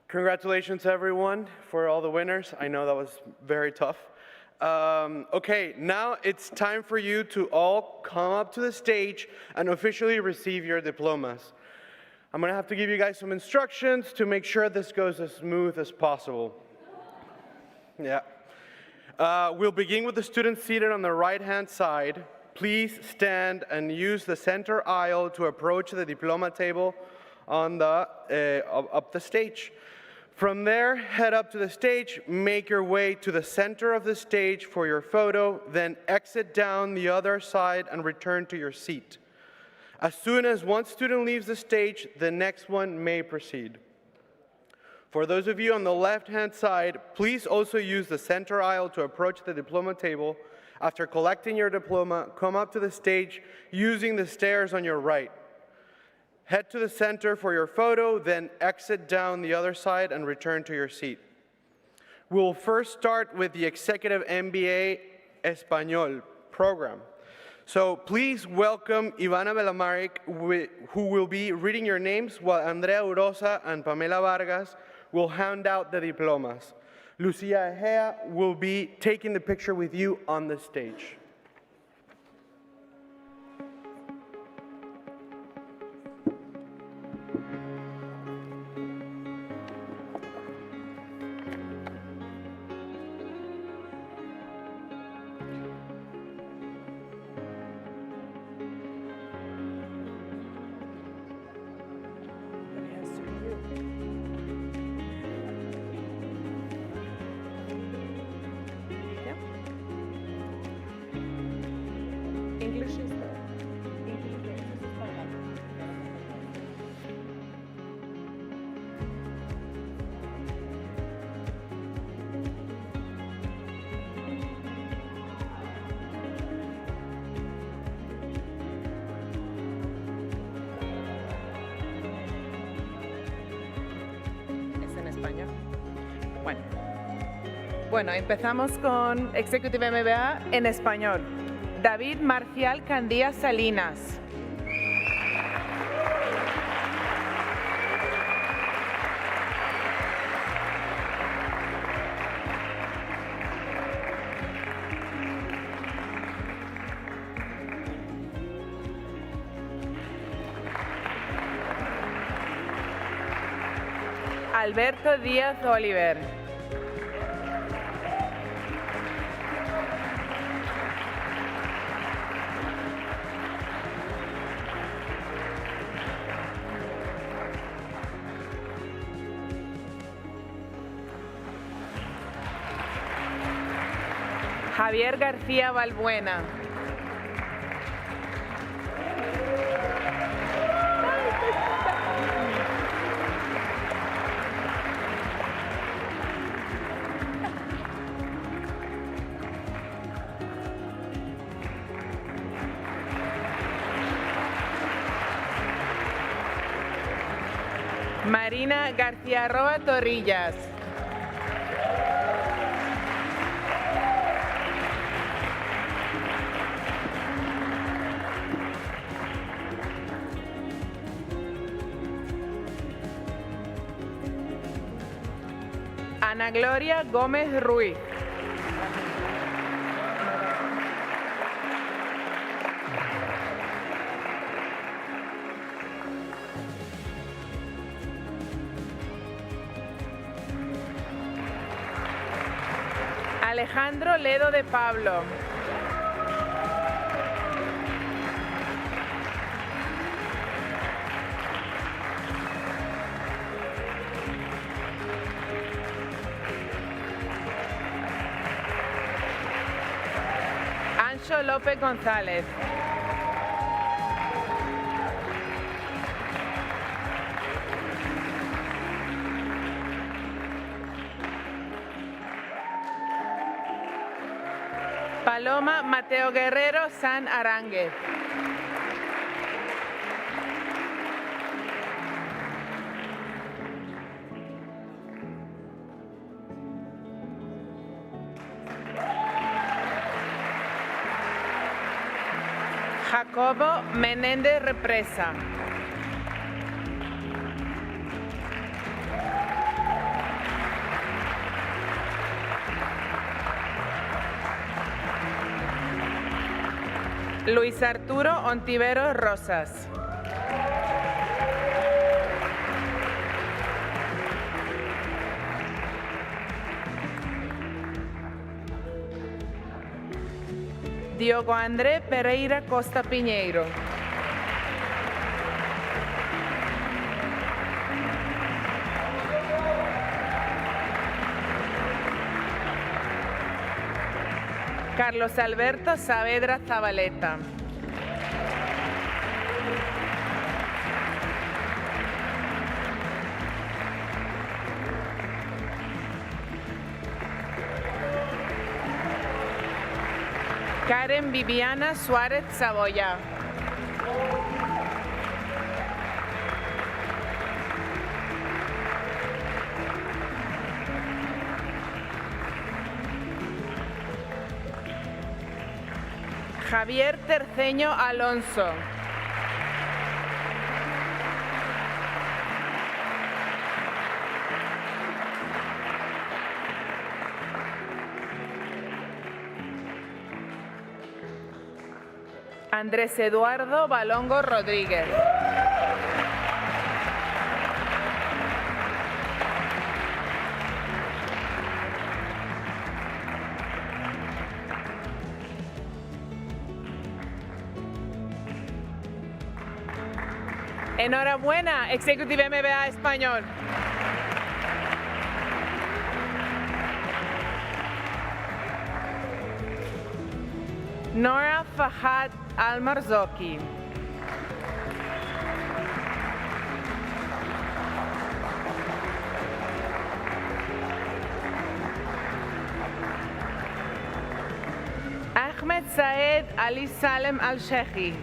Congratulations, everyone, for all the winners. I know that was very tough. Okay, now it's time for you to all come up to the stage and officially receive your diplomas. I'm going to have to give you guys some instructions to make sure this goes as smooth as possible. Yeah. We'll begin with the students seated on the right-hand side. Please stand and use the center aisle to approach the diploma table on the up the stage. From there, head up to the stage, make your way to the center of the stage for your photo, then exit down the other side and return to your seat. As soon as one student leaves the stage, the next one may proceed. For those of you on the left-hand side, please also use the center aisle to approach the diploma table. After collecting your diploma, come up to the stage using the stairs on your right. Head to the center for your photo, then exit down the other side and return to your seat. We'll first start with the Executive MBA Español program. So please welcome Ivana Belamaric, who will be reading your names, while Andrea Urosa and Pamela Vargas will hand out the diplomas. Lucia Egea will be taking the picture with you on the stage. Bueno, empezamos con Executive MBA en español. David Marcial Candía Salinas. Alberto Díaz Oliver. Javier García Balbuena. Marina García Roa Torrillas. Ana Gloria Gómez Ruiz. Alejandro Ledo de Pablo. Ancho López González. Paloma Mateo Guerrero San Arangue. Jacobo Menéndez Represa. Luis Arturo Ontiveros Rosas. Diogo André Pereira Costa Piñeiro. Carlos Alberto Saavedra Zabaleta. Karen Viviana Suárez Saboya. Javier Terceño Alonso. Andrés Eduardo Balongo Rodríguez. Enhorabuena, Executive MBA Español. Nora Fahad Al-Marzouki. Ahmed Saed Ali Salem Al-Sheikhi.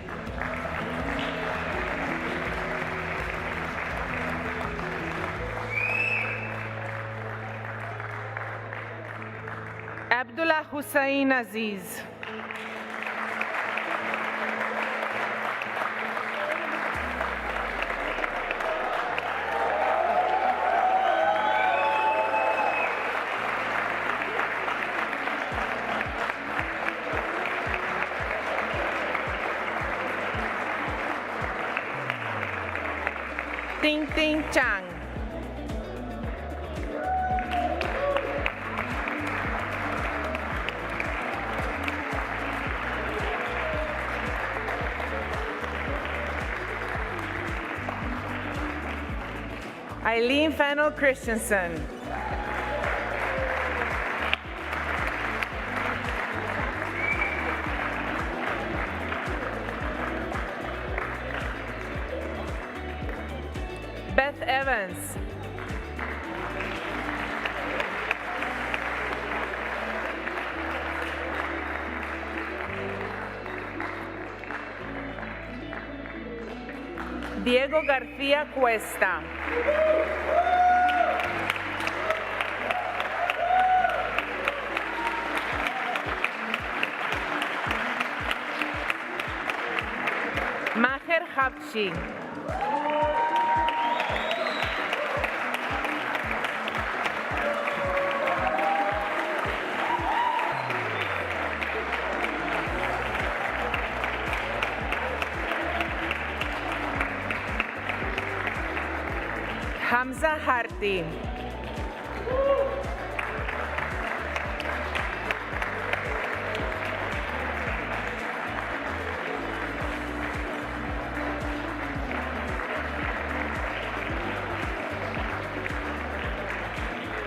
Abdullah Hussein Aziz. Ting Ting Chang. Eileen Fennel Christensen. Beth Evans. Diego García Cuesta. Maher Habshi. Hamza Harti.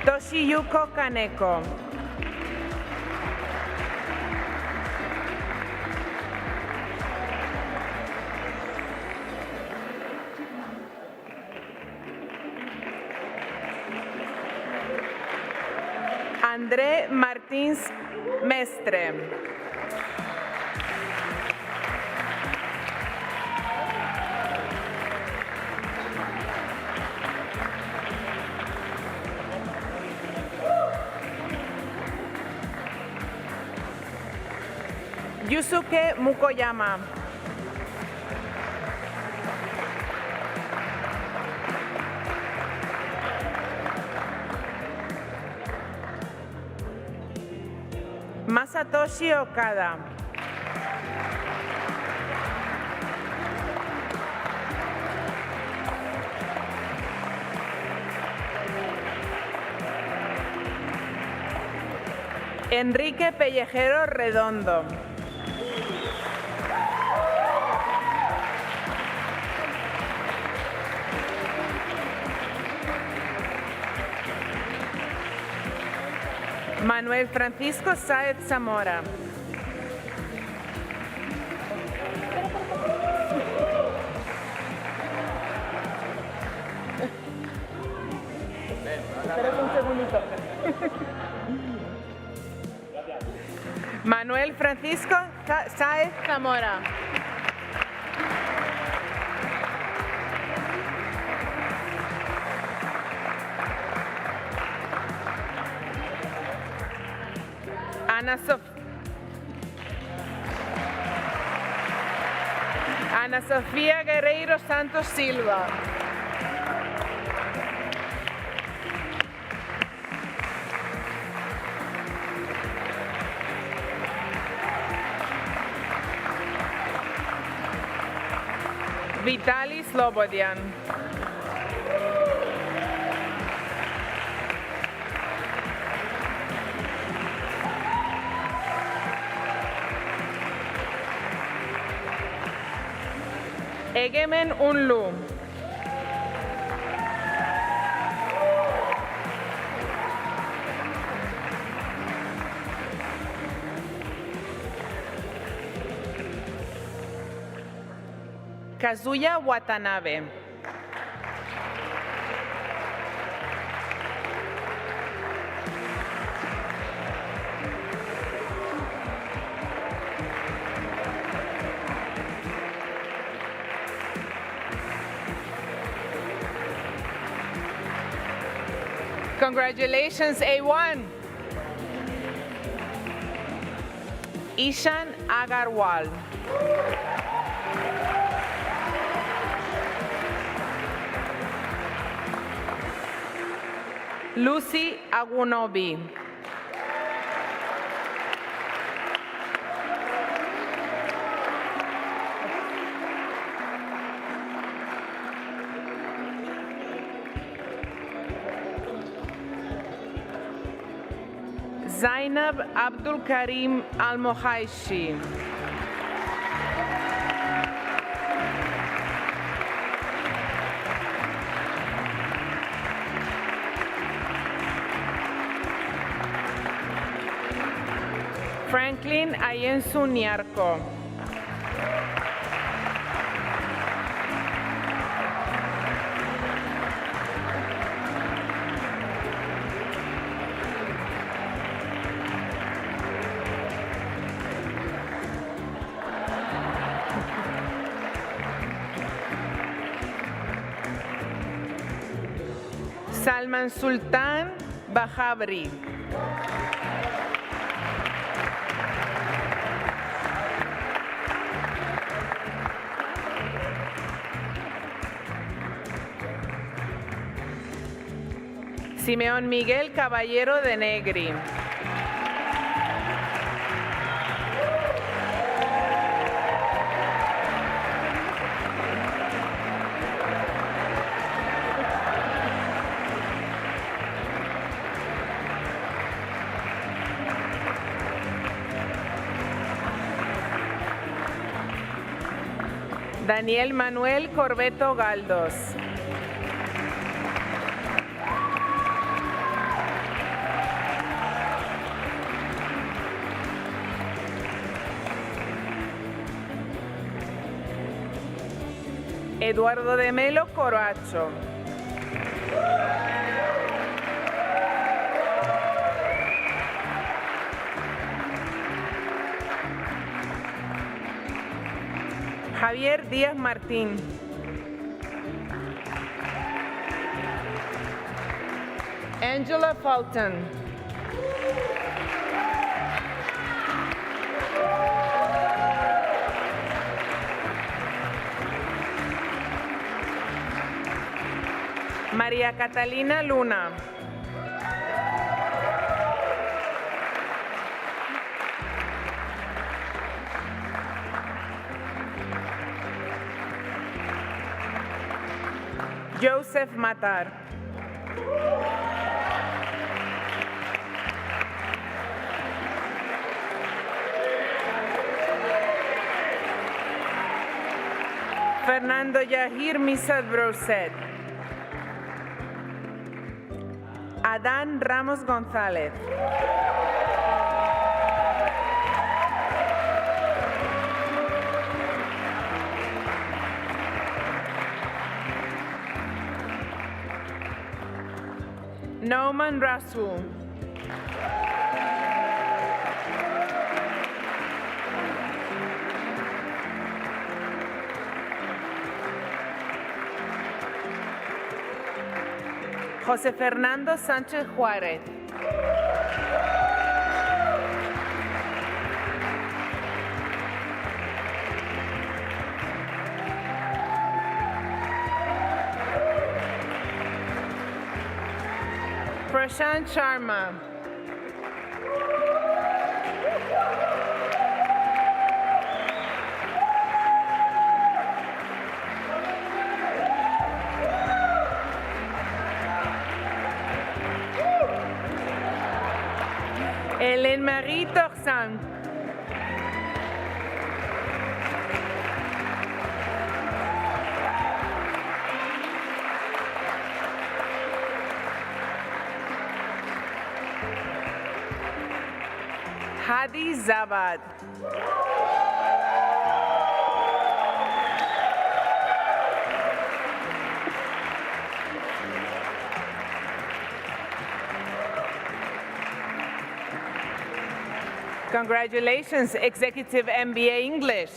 Toshiyuko Kaneko. André Martins Mestre. Yusuke Mukoyama. Masatoshi Okada. Enrique Pellejero Redondo. Manuel Francisco Sáez Zamora. Manuel Francisco Sáez Zamora. Ana Sofía Guerreiro Santos Silva. Vitaly Slobodian. Egemen Unlu. Kazuya Watanabe. Congratulations, A1. Ishan Agarwal. Lucy Agunobi. Zainab Abdul Karim Al-Mohaishi. Franklin Ayensu Niarco. Salman Sultan Bahabri. Simeón Miguel Caballero de Negri. Daniel Manuel Corbeto Galdos. Eduardo de Melo Coroacho. Javier Díaz Martín. Angela Fulton. María Catalina Luna. Joseph Matar. Fernando Yahir Misad Broset. Adán Ramos González. Nauman Rasul. José Fernando Sánchez Juárez. Prashant Sharma. Hélène Marie Torsan. Hadi Zabad. Congratulations, Executive MBA English.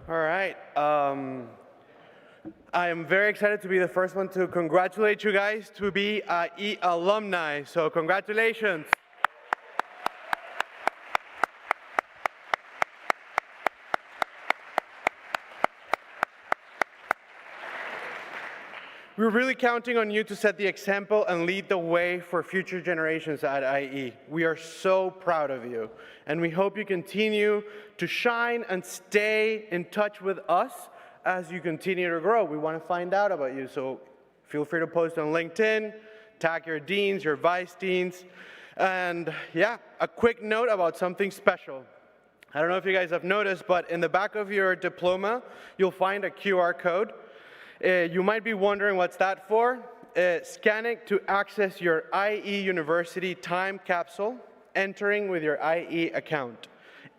All right. I am very excited to be the first one to congratulate you guys to be IE alumni. So congratulations. We're really counting on you to set the example and lead the way for future generations at IE. We are so proud of you, and we hope you continue to shine and stay in touch with us as you continue to grow. We want to find out about you, so feel free to post on LinkedIn, tag your deans, your vice deans, and yeah, a quick note about something special. I don't know if you guys have noticed, but in the back of your diploma, you'll find a QR code. You might be wondering what's that for. Scan it to access your IE University time capsule, entering with your IE account.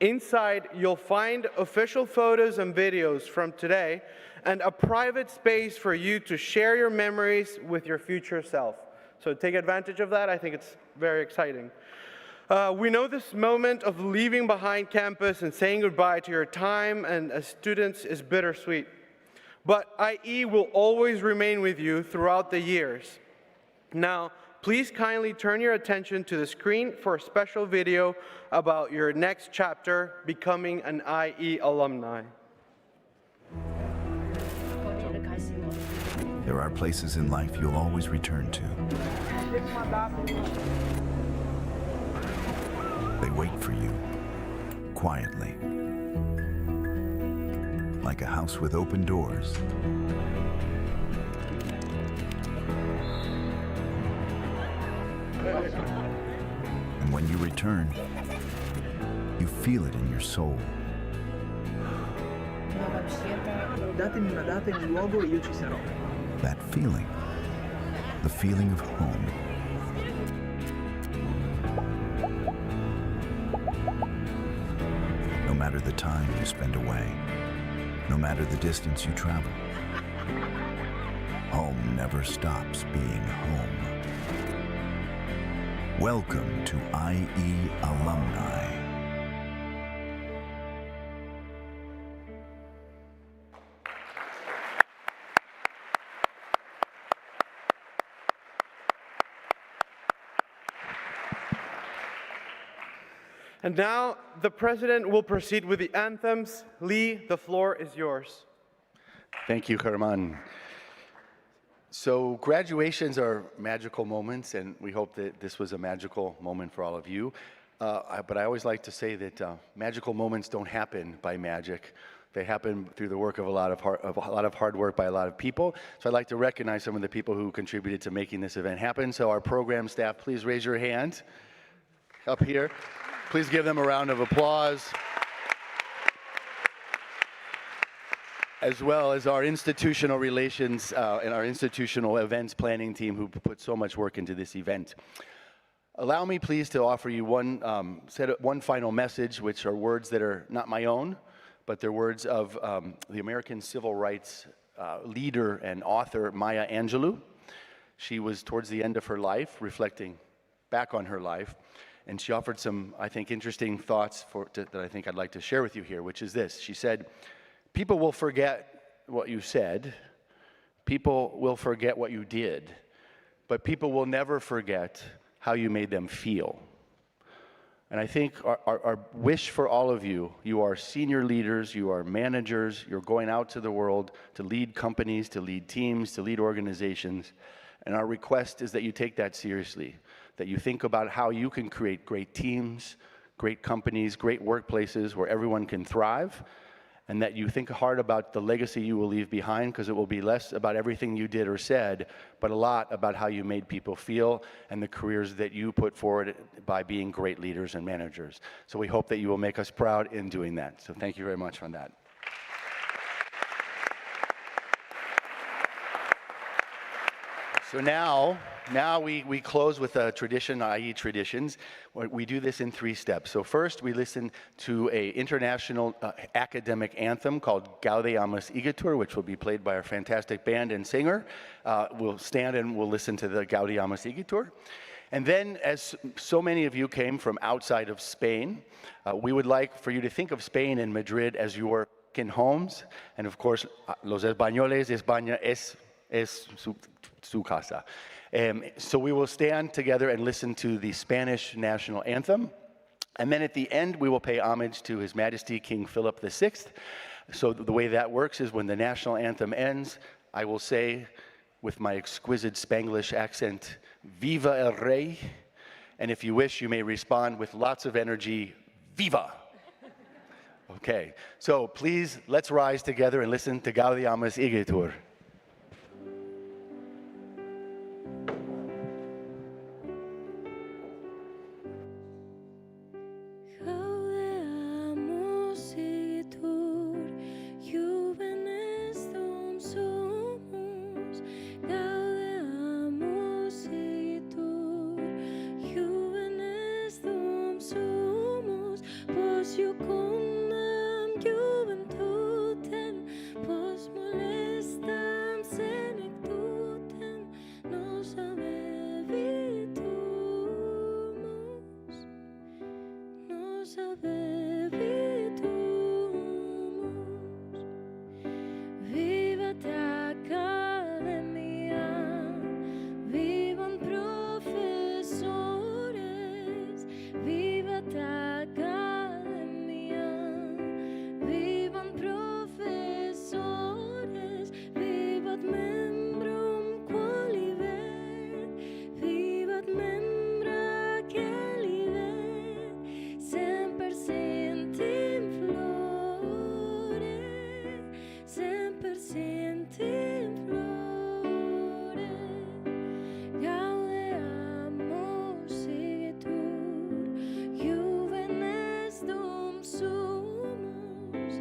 Inside, you'll find official photos and videos from today and a private space for you to share your memories with your future self. So take advantage of that. I think it's very exciting. We know this moment of leaving behind campus and saying goodbye to your time and as students is bittersweet. But IE will always remain with you throughout the years. Now, please kindly turn your attention to the screen for a special video about your next chapter, becoming an IE alumni. There are places in life you'll always return to. They wait for you, quietly. Like a house with open doors. And when you return, you feel it in your soul. Datemi una data e un luogo e io ci sarò. That feeling, the feeling of home. No matter the time you spend away, no matter the distance you travel, home never stops being home. Welcome to IE Alumni. And now, the President will proceed with the anthems. Lee, the floor is yours. Thank you, Germán. So graduations are magical moments, and we hope that this was a magical moment for all of you. But I always like to say that magical moments don't happen by magic. They happen through the work of a lot of hard work by a lot of people. So I'd like to recognize some of the people who contributed to making this event happen. So our program staff, please raise your hand up here. Please give them a round of applause. As well as our institutional relations and our institutional events planning team who put so much work into this event. Allow me please to offer you one final message, which are words that are not my own, but they're words of the American civil rights leader and author Maya Angelou. She was towards the end of her life, reflecting back on her life, and she offered some, I think, interesting thoughts that I think I'd like to share with you here, which is this. She said, people will forget what you said, people will forget what you did, but people will never forget how you made them feel. And I think our wish for all of you, you are senior leaders, you are managers, you're going out to the world to lead companies, to lead teams, to lead organizations. And our request is that you take that seriously, that you think about how you can create great teams, great companies, great workplaces where everyone can thrive, and that you think hard about the legacy you will leave behind, because it will be less about everything you did or said, but a lot about how you made people feel and the careers that you put forward by being great leaders and managers. So we hope that you will make us proud in doing that. So thank you very much on that. So now we close with a tradition, i.e. traditions. We do this in 3 steps. So first, we listen to an international academic anthem called Gaudeamus Igitur, which will be played by our fantastic band and singer. We'll stand and we'll listen to the Gaudeamus Igitur. And then, as so many of you came from outside of Spain, we would like for you to think of Spain and Madrid as your homes. And of course, los españoles, España es su casa. So we will stand together and listen to the Spanish national anthem. And then at the end, we will pay homage to His Majesty King Philip VI. So the way that works is when the national anthem ends, I will say with my exquisite Spanglish accent, Viva el Rey. And if you wish, you may respond with lots of energy, Viva! Okay, so please, let's rise together and listen to Gaudeamus Igitur. Gaudeamus igitur, juvenes dum sumus. Gaudeamus igitur, juvenes dum sumus. Pos iucundam juventutem, pos molestam senectutem, nos habebitumus. Nos habebitumus. Vivat academia, vivan profesores. Vivat academia, vivan profesores. Vivat membrum qualivet, vivat membra qualivet. Semper sentim flore, semper sentim flore. Gaudeamus igitur, juvenes dum sumus.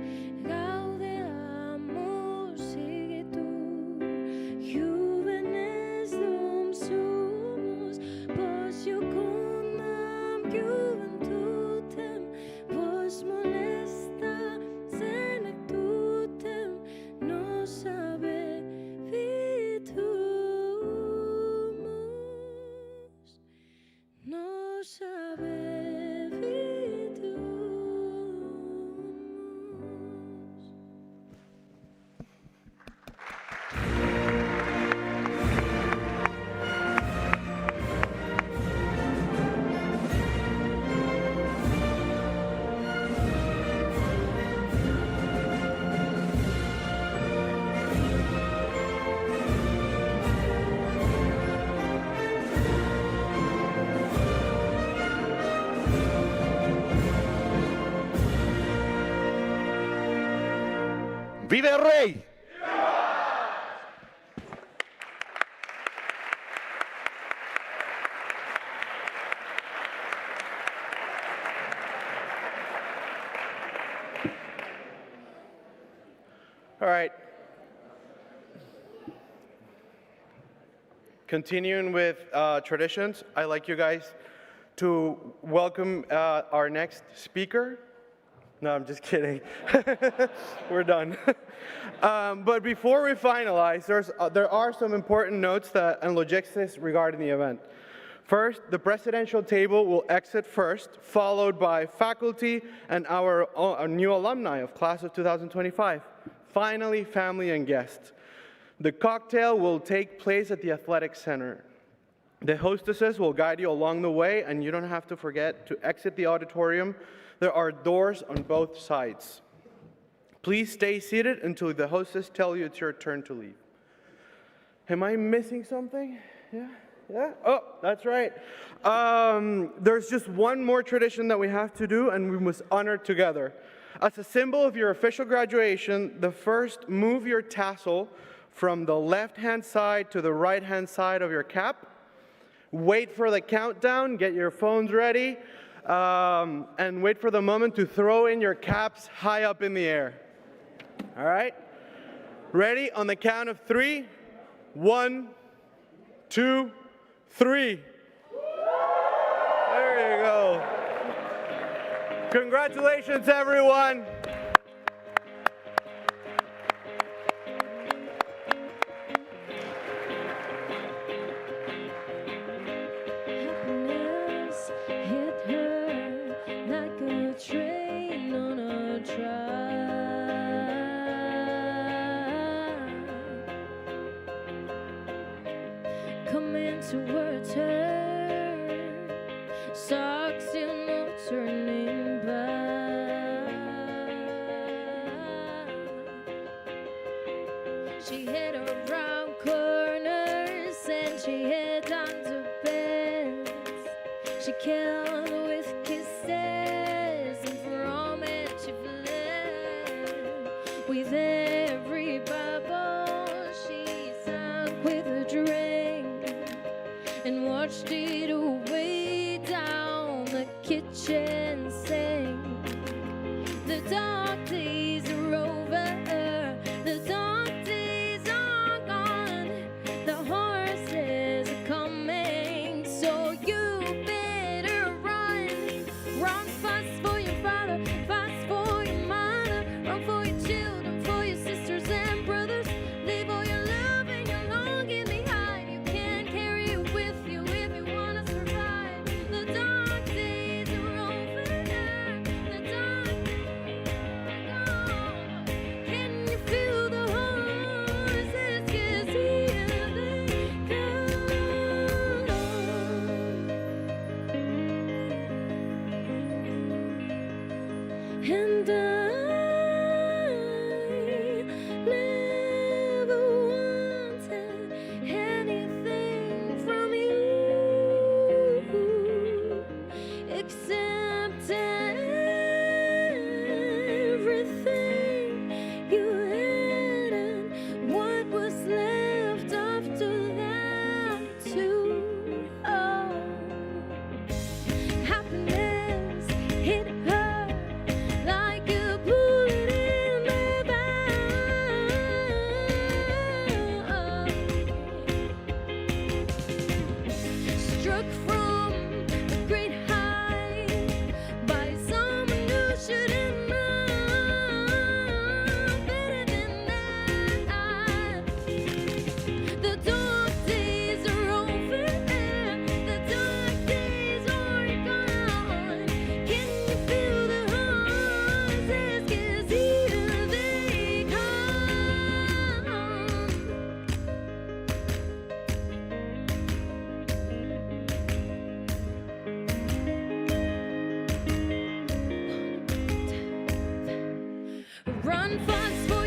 Gaudeamus igitur, juvenes dum sumus. Pos iucundam juventutem, pos molesta senectutem, nos habebitumus. Nos habebitumus. ¡Viva el Rey! All right. Continuing with traditions, I'd like you guys to welcome our next speaker. No, I'm just kidding. We're done. But before we finalize, there are some important notes and logistics regarding the event. First, the presidential table will exit first, followed by faculty and our new alumni of class of 2025. Finally, family and guests. The cocktail will take place at the Athletic Center. The hostesses will guide you along the way, and you don't have to forget to exit the auditorium. There are doors on both sides. Please stay seated until the hostess tells you it's your turn to leave. Am I missing something? Yeah? Oh, that's right. There's just one more tradition that we have to do, and we must honor together. As a symbol of your official graduation, first move your tassel from the left-hand side to the right-hand side of your cap. Wait for the countdown, get your phones ready, and wait for the moment to throw in your caps high up in the air. All right? Ready? On the count of 3. 1, 2, 3. There you go. Congratulations, everyone. Happiness hit her like a train on a track. Coming towards her, socks in no turning back. She hit around corners and she hit onto beds. She killed with kisses, and from it she fled. With every bubble she sank with a drink and watched it away down the kitchen sink. The dark days are over, the dark days are gone, the horses are coming, so you better run. Run fast for your father, fast for your mother, run for your children, for your sisters and brothers. Leave all your love and your longing behind. You can't carry it with you if you want to survive. The dark days are over, the dark days are gone. Can you feel the horses? 'Cause here they come. And I never wanted anything from you except everything you had and what was left after that too. Oh, happiness hit her like a bullet in the back. Struck from a great height by someone who shouldn't know better than that. The dark days are over, the dark days are gone. Can you feel the horses? 'Cause here they come. Run fast for